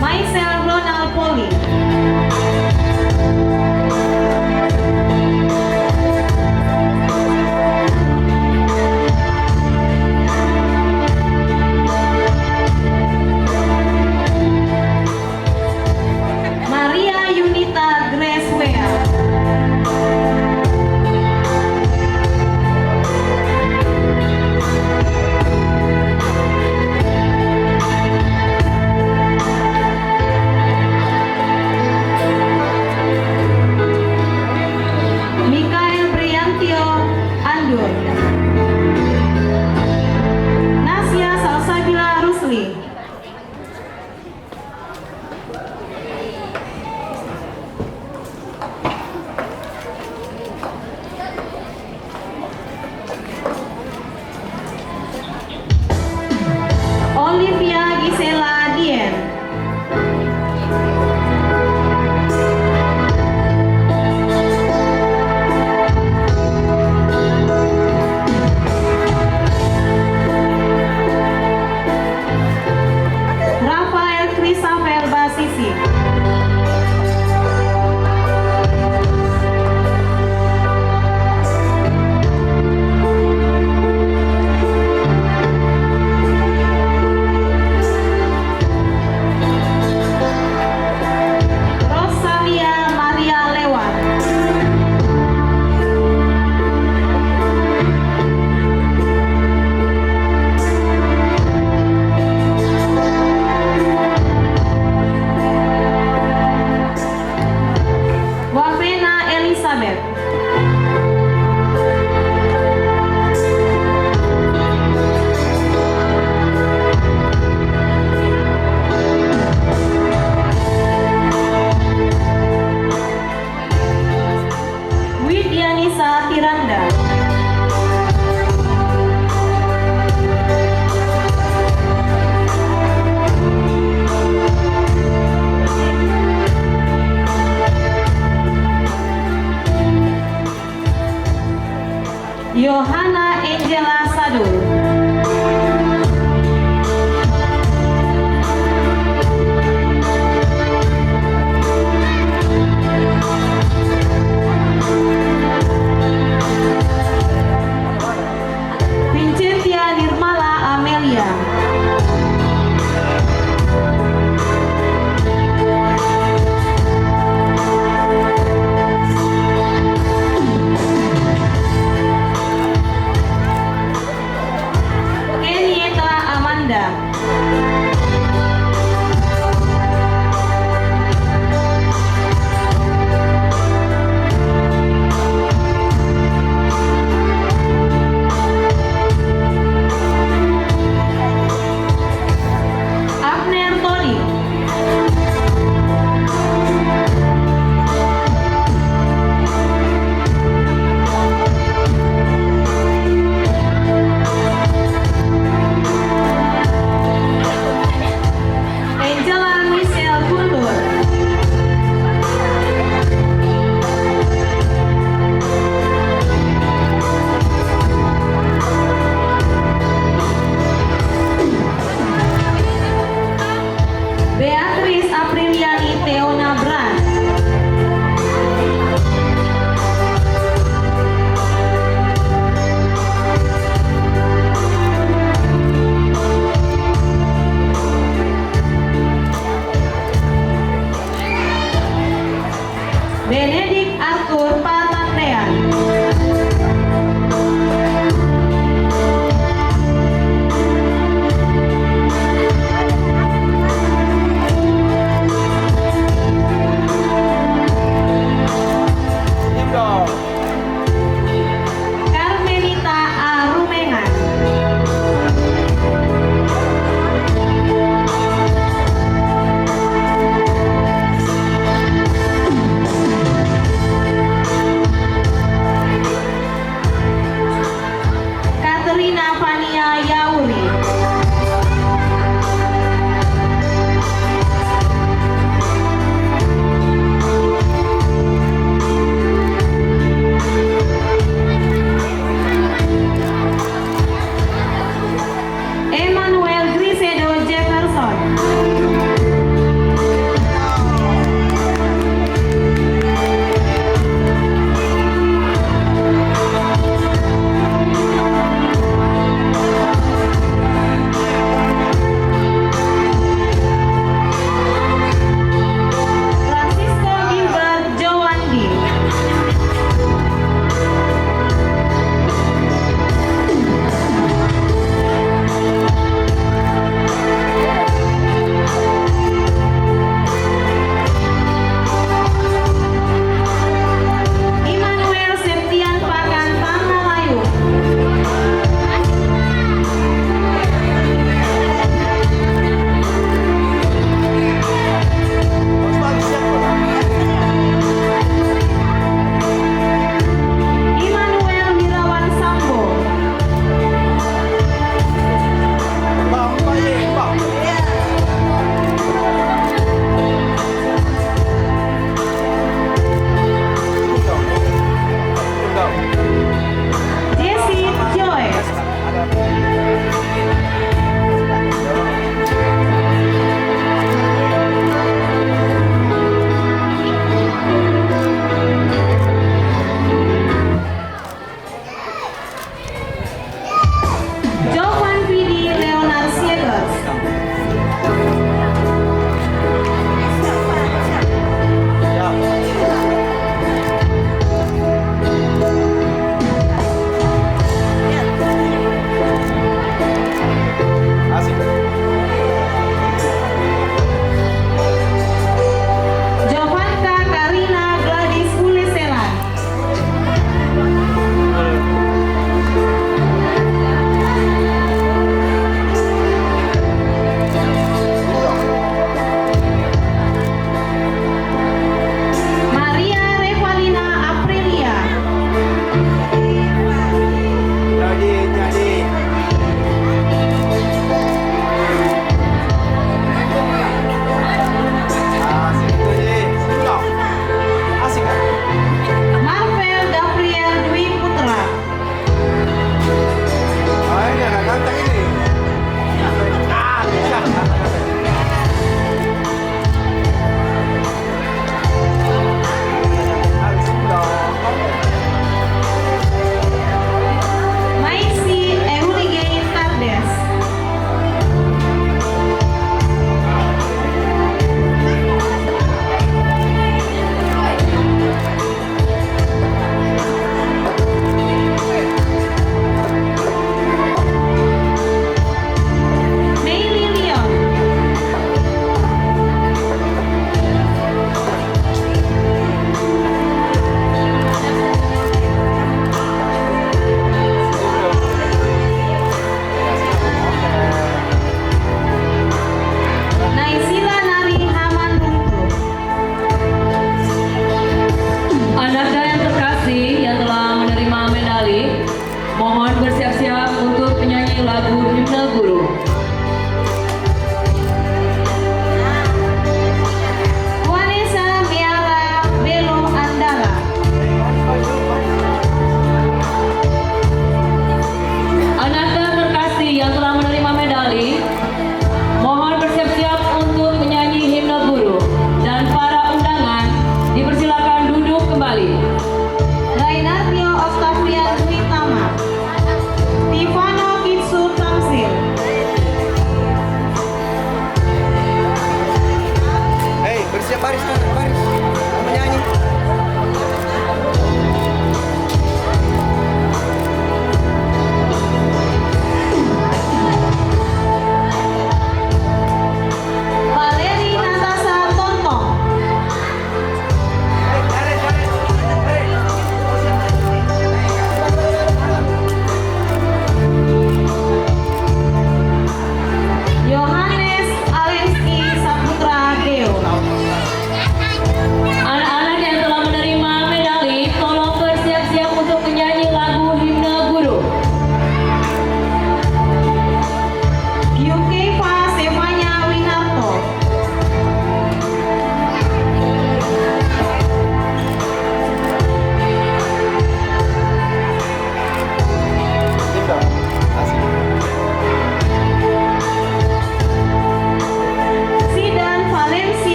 Maisel Ronald Poli. Maria Yunita Grace Wea. Mikael Priantio Andur. Nasya Salsabila Rusli. Olivia Gisela Dien. Rafael Christopher Basisi. Rosalia Maria Lewat.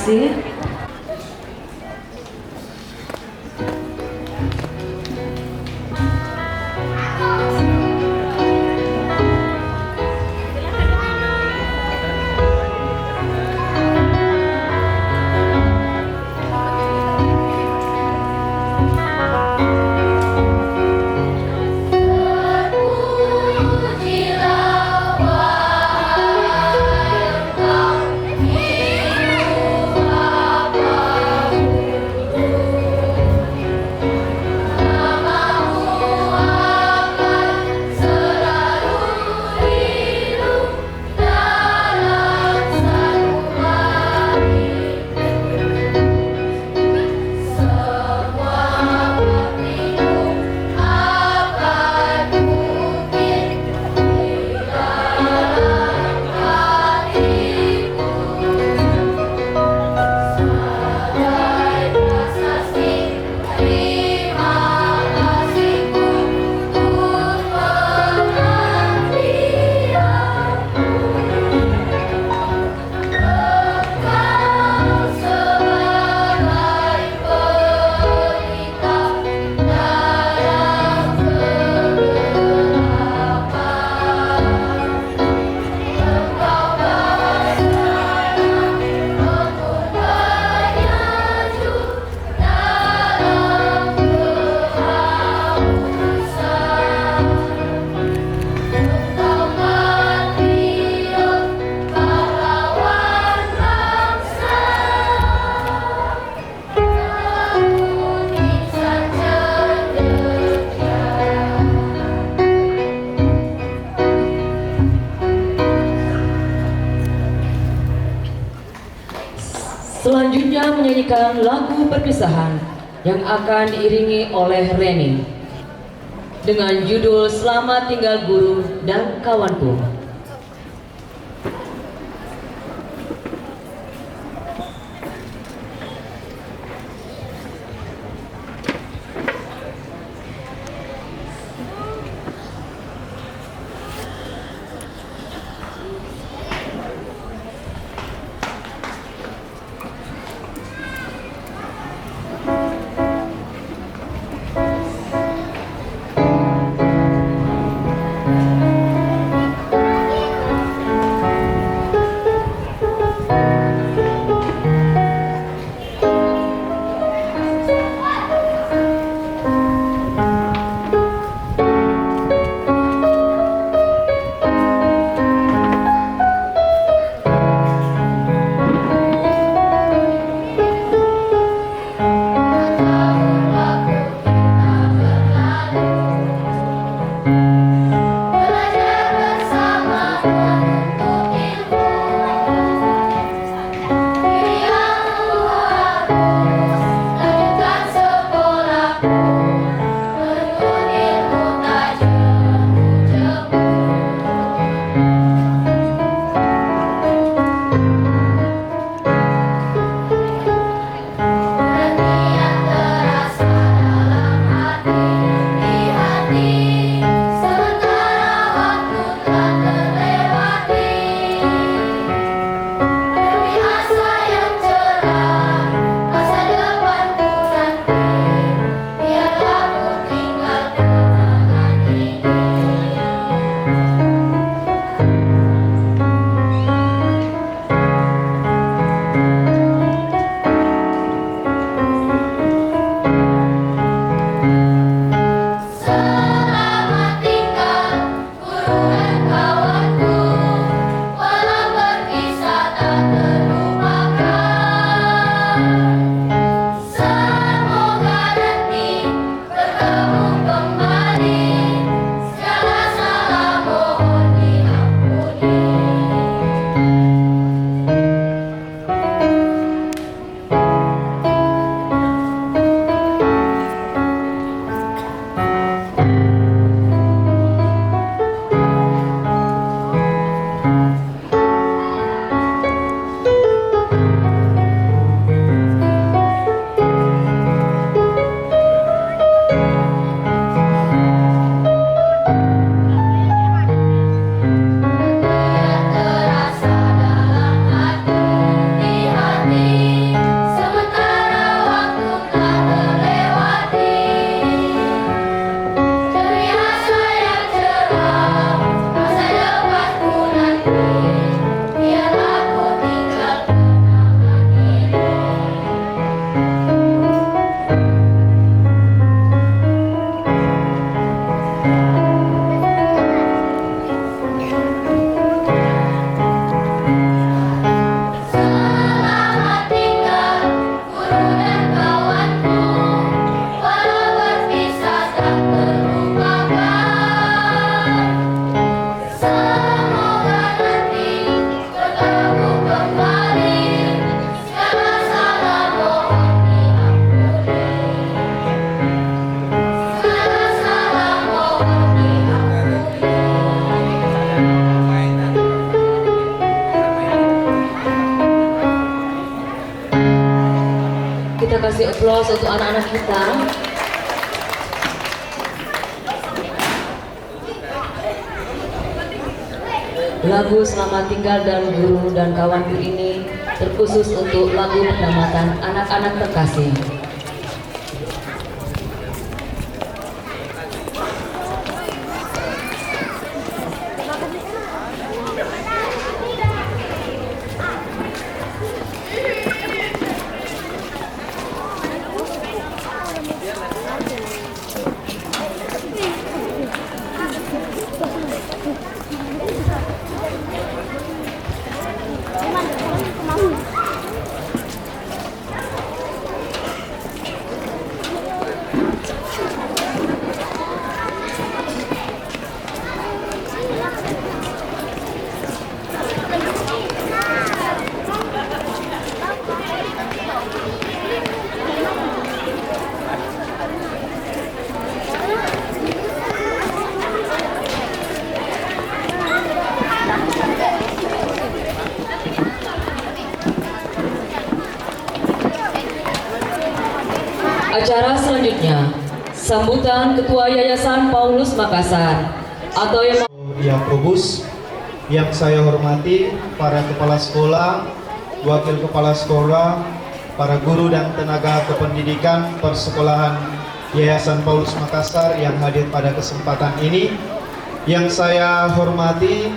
kasih. Selanjutnya menyanyikan lagu perpisahan yang akan diiringi oleh Reni dengan judul Selamat Tinggal Guru dan Kawanku. aplaus untuk anak-anak kita. Lagu Selamat Tinggal dan Guru dan Kawanku ini terkhusus untuk lagu penamatan anak-anak terkasih. Acara selanjutnya, sambutan Ketua Yayasan Paulus Makassar atau yang Yakobus, yang saya hormati para kepala sekolah, wakil kepala sekolah, para guru dan tenaga kependidikan persekolahan Yayasan Paulus Makassar yang hadir pada kesempatan ini. Yang saya hormati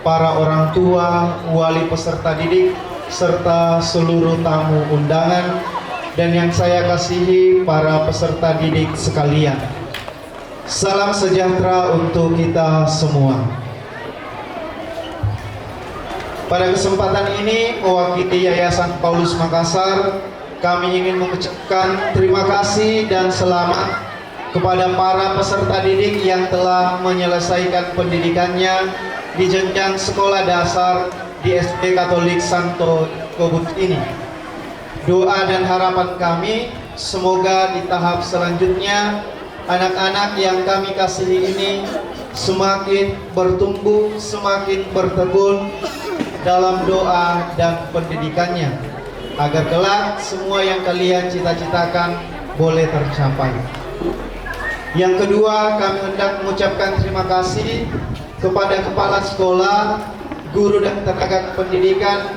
para orang tua, wali peserta didik, serta seluruh tamu undangan, dan yang saya kasihi para peserta didik sekalian. Salam sejahtera untuk kita semua. Pada kesempatan ini, mewakili Yayasan Paulus Makassar, kami ingin mengucapkan terima kasih dan selamat kepada para peserta didik yang telah menyelesaikan pendidikannya di jenjang sekolah dasar di SD Katolik Santo Yakobus ini. Doa dan harapan kami, semoga di tahap selanjutnya anak-anak yang kami kasihi ini semakin bertumbuh, semakin bertekun dalam doa dan pendidikannya, agar kelak semua yang kalian cita-citakan boleh tercapai. Yang kedua, kami hendak mengucapkan terima kasih kepada kepala sekolah, guru dan tenaga pendidikan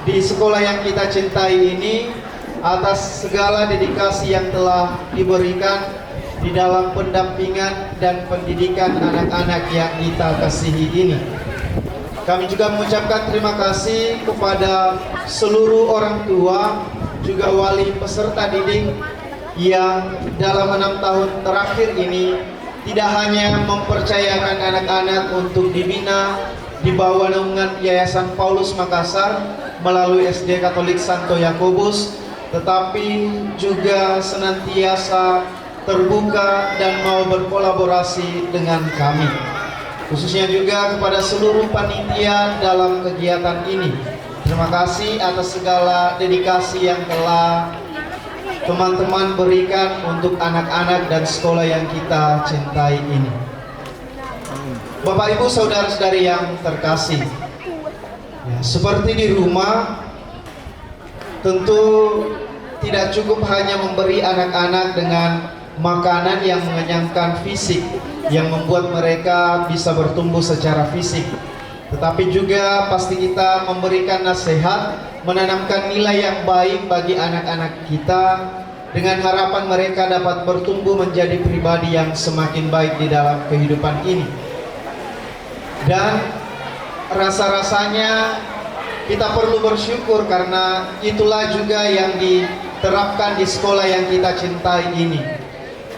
di sekolah yang kita cintai ini atas segala dedikasi yang telah diberikan di dalam pendampingan dan pendidikan anak-anak yang kita kasihi ini. Kami juga mengucapkan terima kasih kepada seluruh orang tua, juga wali peserta didik yang dalam 6 tahun terakhir ini tidak hanya mempercayakan anak-anak untuk dibina di bawah naungan Yayasan Paulus Makassar melalui SD Katolik Santo Yakobus, tetapi juga senantiasa terbuka dan mau berkolaborasi dengan kami, khususnya juga kepada seluruh panitia dalam kegiatan ini. Terima kasih atas segala dedikasi yang telah teman-teman berikan untuk anak-anak dan sekolah yang kita cintai ini. Bapak Ibu saudara-saudari yang terkasih, ya, seperti di rumah, tentu tidak cukup hanya memberi anak-anak dengan makanan yang mengenyangkan fisik, yang membuat mereka bisa bertumbuh secara fisik, tetapi juga pasti kita memberikan nasihat, menanamkan nilai yang baik bagi anak-anak kita, dengan harapan mereka dapat bertumbuh menjadi pribadi yang semakin baik di dalam kehidupan ini. Dan rasa-rasanya kita perlu bersyukur karena itulah juga yang diterapkan di sekolah yang kita cintai ini,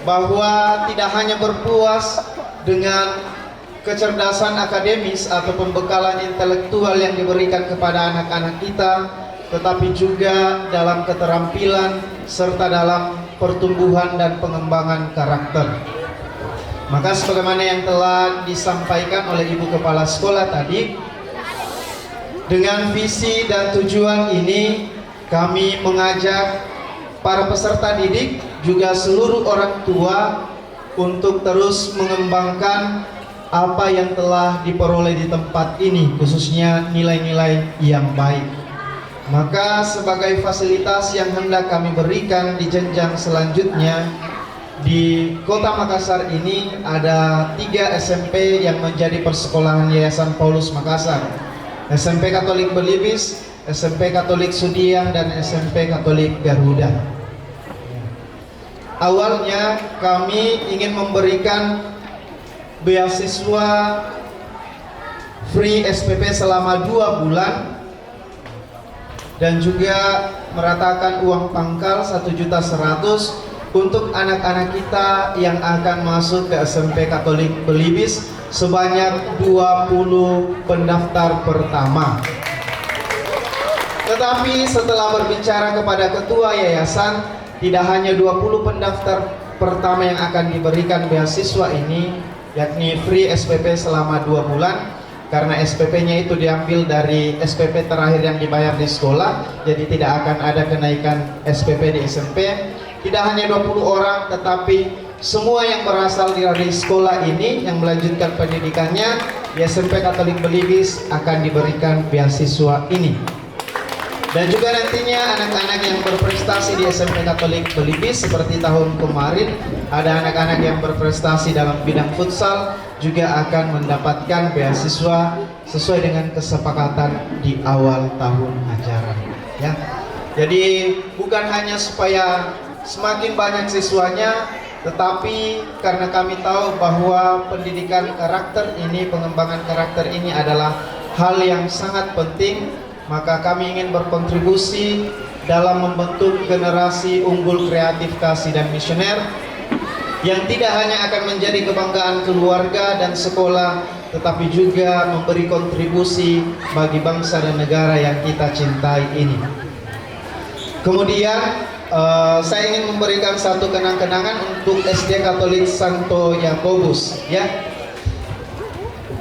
bahwa tidak hanya berpuas dengan kecerdasan akademis atau pembekalan intelektual yang diberikan kepada anak-anak kita, tetapi juga dalam keterampilan serta dalam pertumbuhan dan pengembangan karakter. Maka sebagaimana yang telah disampaikan oleh Ibu Kepala Sekolah tadi, dengan visi dan tujuan ini kami mengajak para peserta didik juga seluruh orang tua untuk terus mengembangkan apa yang telah diperoleh di tempat ini, khususnya nilai-nilai yang baik. Maka sebagai fasilitas yang hendak kami berikan di jenjang selanjutnya, di Kota Makassar ini ada 3 SMP yang menjadi persekolahan Yayasan Paulus Makassar. SMP Katolik Belibis, SMP Katolik Sudiang, dan SMP Katolik Garuda. Awalnya kami ingin memberikan beasiswa free SPP selama 2 bulan dan juga meratakan uang pangkal 1.100.000 untuk anak-anak kita yang akan masuk ke SMP Katolik Belibis sebanyak 20 pendaftar pertama. Tetapi setelah berbicara kepada ketua yayasan, tidak hanya 20 pendaftar pertama yang akan diberikan beasiswa ini, yakni free SPP selama 2 bulan, karena SPP-nya itu diambil dari SPP terakhir yang dibayar di sekolah, jadi tidak akan ada kenaikan SPP di SMP. Tidak hanya 20 orang, tetapi semua yang berasal dari sekolah ini yang melanjutkan pendidikannya di SMP Katolik Belibis akan diberikan beasiswa ini. Dan juga nantinya anak-anak yang berprestasi di SMP Katolik Belibis seperti tahun kemarin, ada anak-anak yang berprestasi dalam bidang futsal juga akan mendapatkan beasiswa sesuai dengan kesepakatan di awal tahun ajaran. Ya, jadi bukan hanya supaya semakin banyak siswanya, tetapi karena kami tahu bahwa pendidikan karakter ini, pengembangan karakter ini adalah hal yang sangat penting, maka kami ingin berkontribusi dalam membentuk generasi unggul kreatif kasih dan misioner yang tidak hanya akan menjadi kebanggaan keluarga dan sekolah, tetapi juga memberi kontribusi bagi bangsa dan negara yang kita cintai ini. Kemudian saya ingin memberikan satu kenang-kenangan untuk SD Katolik Santo Yakobus, ya.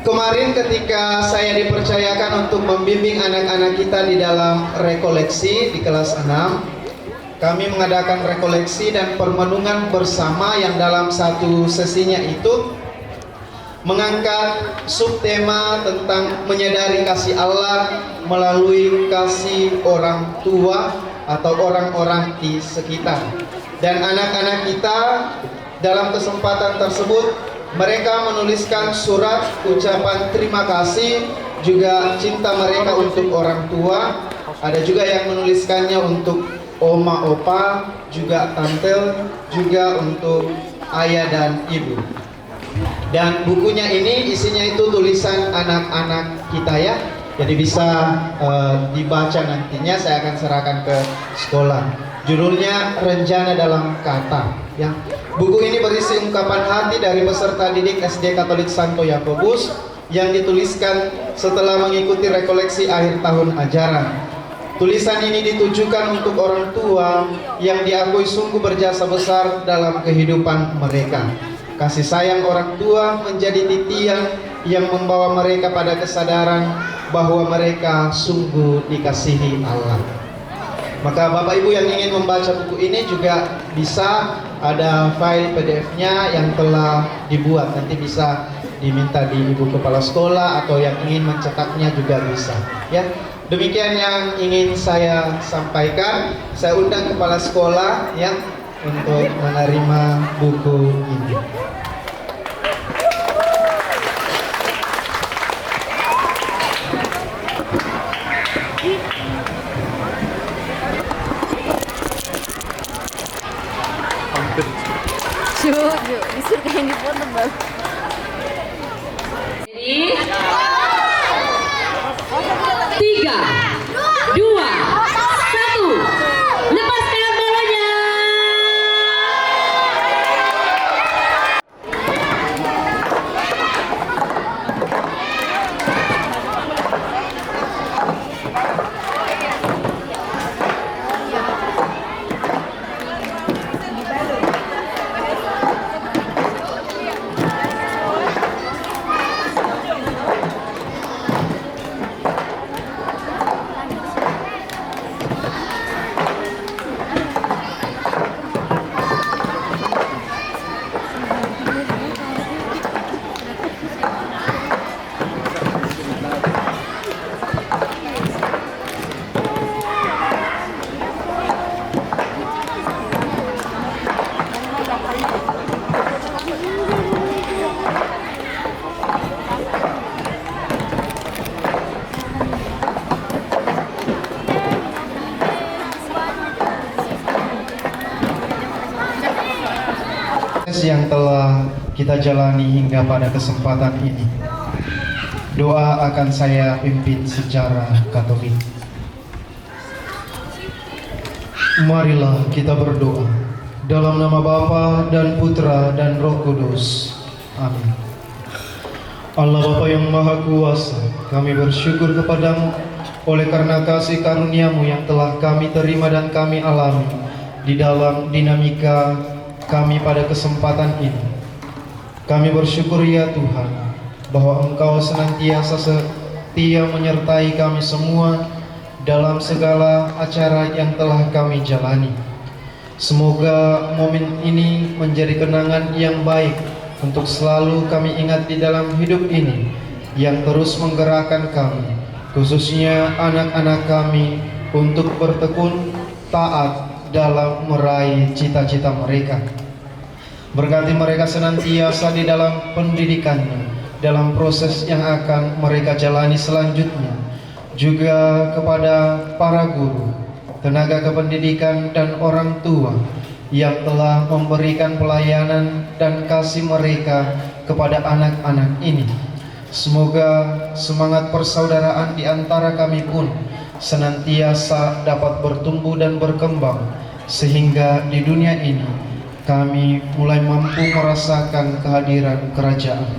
Kemarin ketika saya dipercayakan untuk membimbing anak-anak kita di dalam rekoleksi di kelas 6, kami mengadakan rekoleksi dan permenungan bersama yang dalam satu sesinya itu mengangkat subtema tentang menyadari kasih Allah melalui kasih orang tua atau orang-orang di sekitar. Dan anak-anak kita dalam kesempatan tersebut mereka menuliskan surat ucapan terima kasih, juga cinta mereka untuk orang tua. Ada juga yang menuliskannya untuk oma, opa, juga tante, juga untuk ayah dan ibu. Dan bukunya ini isinya itu tulisan anak-anak kita, ya. Jadi bisa dibaca nantinya, saya akan serahkan ke sekolah. Judulnya Rencana dalam Kata, ya. Buku ini berisi ungkapan hati dari peserta didik SD Katolik Santo Yakobus yang dituliskan setelah mengikuti rekoleksi akhir tahun ajaran. Tulisan ini ditujukan untuk orang tua yang diakui sungguh berjasa besar dalam kehidupan mereka. Kasih sayang orang tua menjadi titian yang membawa mereka pada kesadaran bahwa mereka sungguh dikasihi Allah. Maka Bapak Ibu yang ingin membaca buku ini juga bisa, ada file PDF-nya yang telah dibuat, nanti bisa diminta di Ibu Kepala Sekolah atau yang ingin mencetaknya juga bisa, ya. Demikian yang ingin saya sampaikan. Saya undang Kepala Sekolah, ya, untuk menerima buku ini. Disuruh kayak di foto bang. Jadi 3, 2, 1, lepaskan bolanya. telah kita jalani hingga pada kesempatan ini. Doa akan saya pimpin secara Katolik. Marilah kita berdoa. Dalam nama Bapa dan Putra dan Roh Kudus. Amin. Allah Bapa yang Maha Kuasa, kami bersyukur kepadamu oleh karena kasih karunia-Mu yang telah kami terima dan kami alami di dalam dinamika kami pada kesempatan ini. Kami bersyukur ya Tuhan, bahwa Engkau senantiasa setia menyertai kami semua dalam segala acara yang telah kami jalani. Semoga momen ini menjadi kenangan yang baik untuk selalu kami ingat di dalam hidup ini, yang terus menggerakkan kami, khususnya anak-anak kami, untuk bertekun taat dalam meraih cita-cita mereka. Berkati mereka senantiasa di dalam pendidikannya, dalam proses yang akan mereka jalani selanjutnya. Juga kepada para guru, tenaga kependidikan dan orang tua yang telah memberikan pelayanan dan kasih mereka kepada anak-anak ini. Semoga semangat persaudaraan di antara kami pun senantiasa dapat bertumbuh dan berkembang, sehingga di dunia ini kami mulai mampu merasakan kehadiran kerajaan.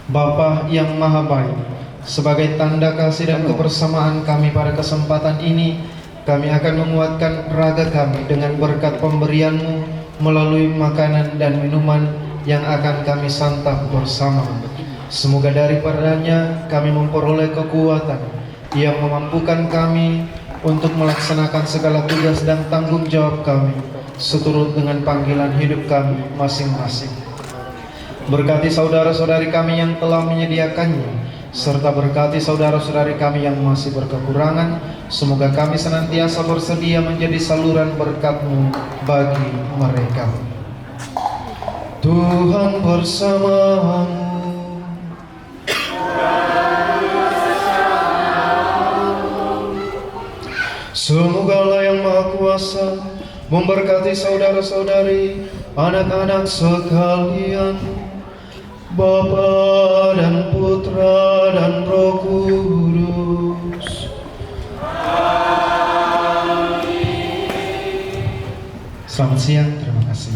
Bapa yang Maha Baik, sebagai tanda kasih dan kebersamaan kami pada kesempatan ini, kami akan menguatkan raga kami dengan berkat pemberian-Mu melalui makanan dan minuman yang akan kami santap bersama. Semoga daripadanya kami memperoleh kekuatan yang memampukan kami untuk melaksanakan segala tugas dan tanggung jawab kami seturut dengan panggilan hidup kami masing-masing. Berkati saudara-saudari kami yang telah menyediakannya, serta berkati saudara-saudari kami yang masih berkekurangan. Semoga kami senantiasa bersedia menjadi saluran berkat-Mu bagi mereka. Tuhan bersamamu. Semoga Allah yang Maha Kuasa memberkati saudara-saudari, anak-anak sekalian, Bapa dan Putra dan Roh Kudus. Selamat siang, terima kasih.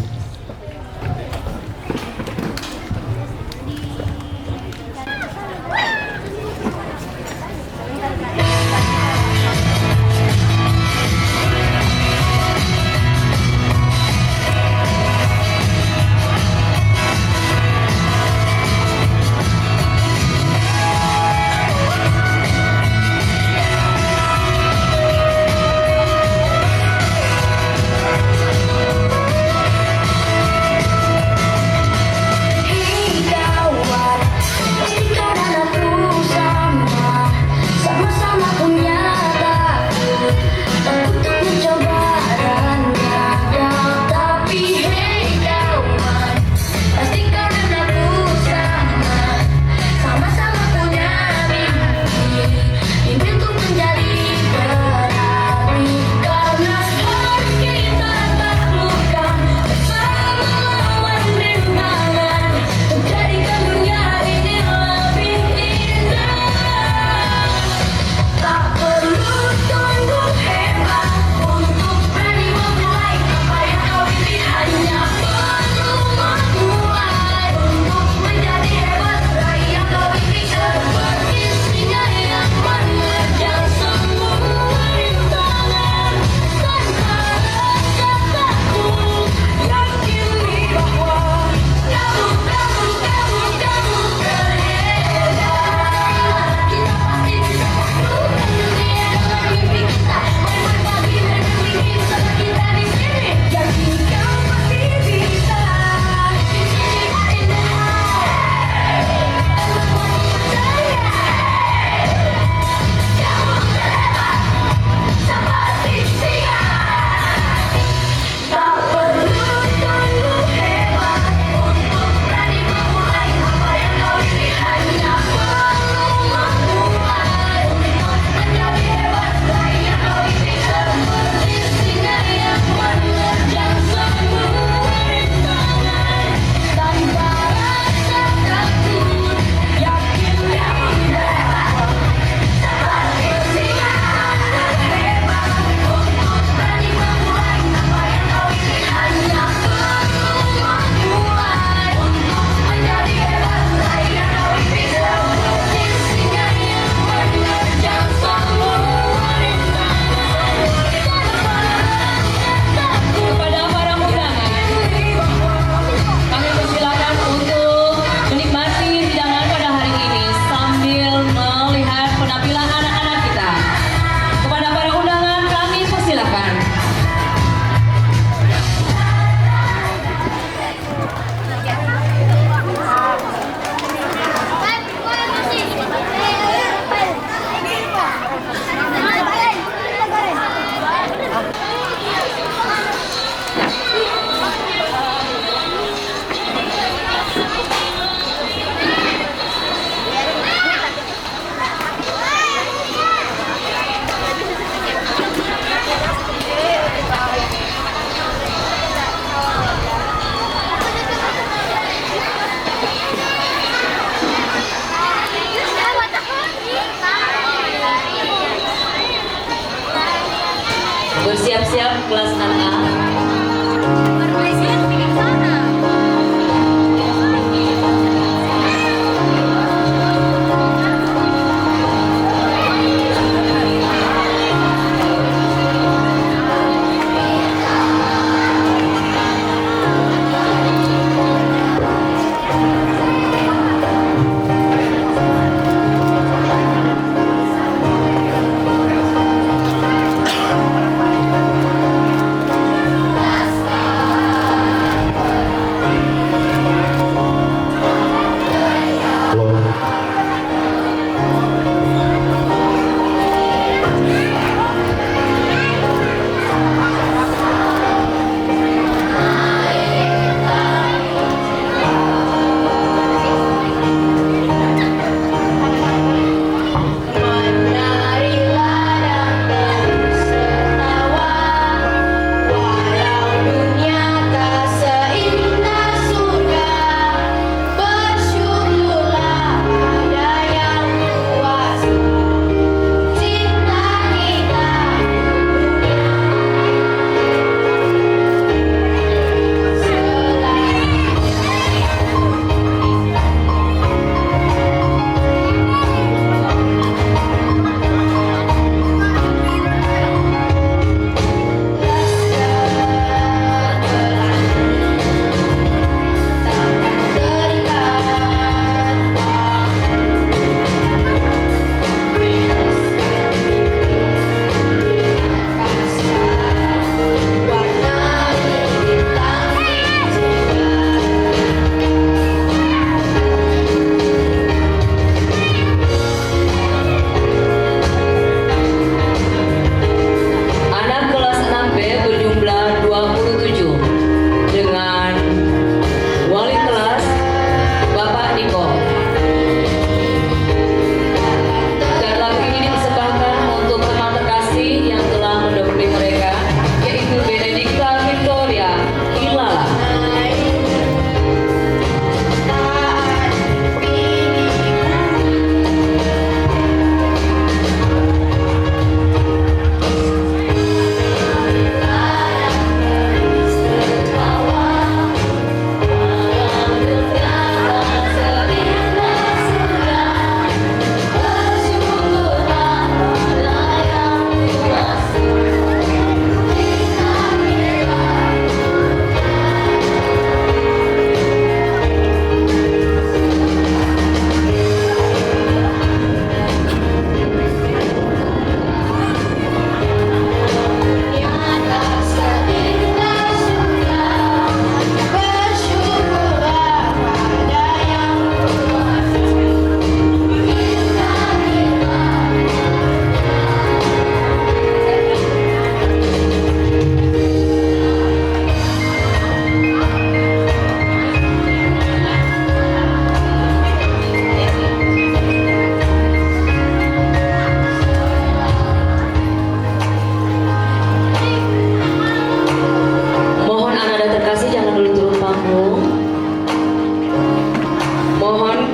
kelas 6A.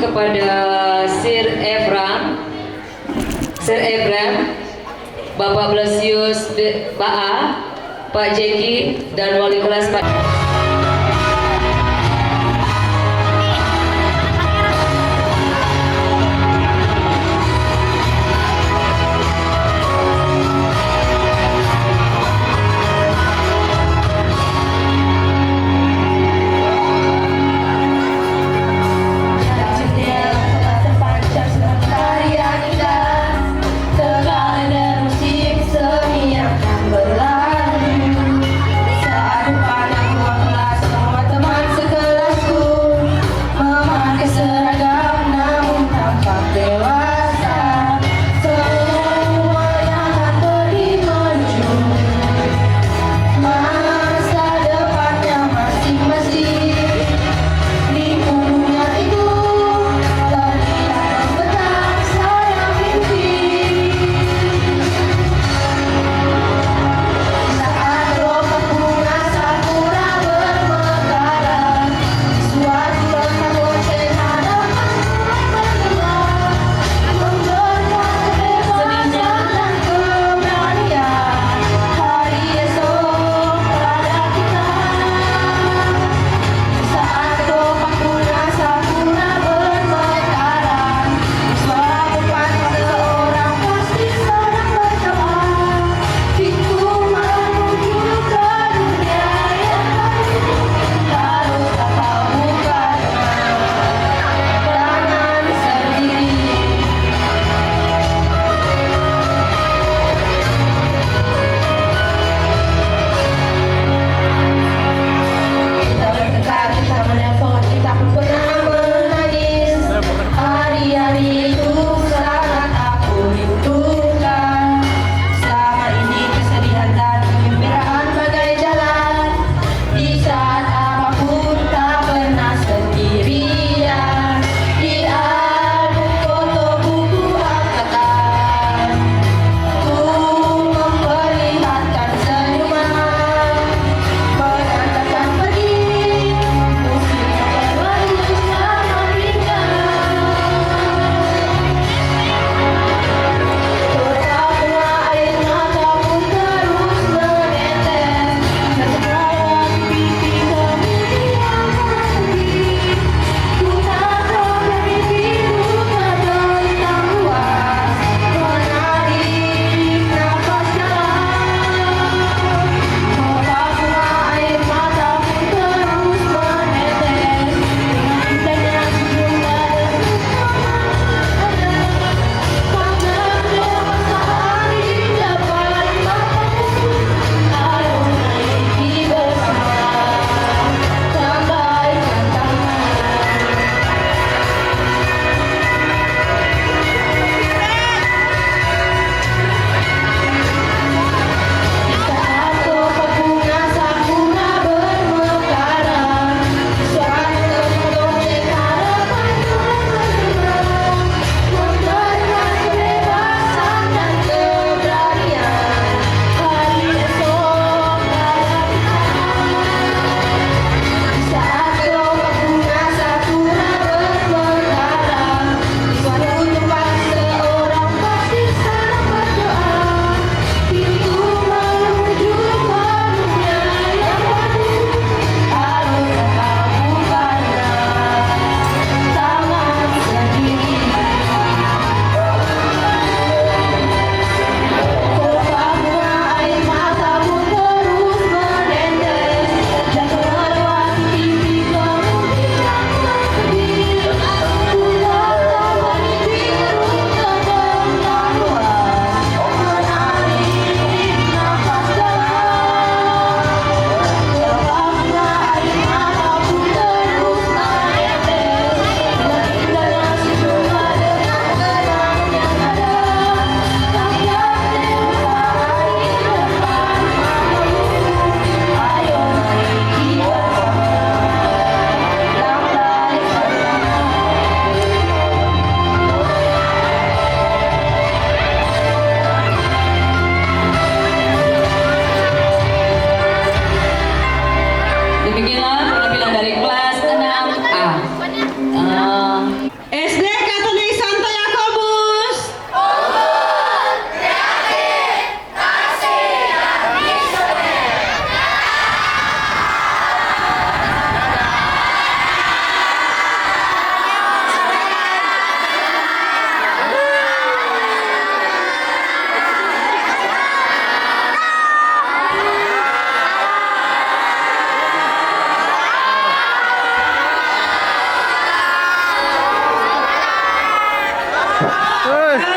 Kepada Sir Ebram, Bapak Blasius BA, Pak Jeki, dan Wali Kelas Pak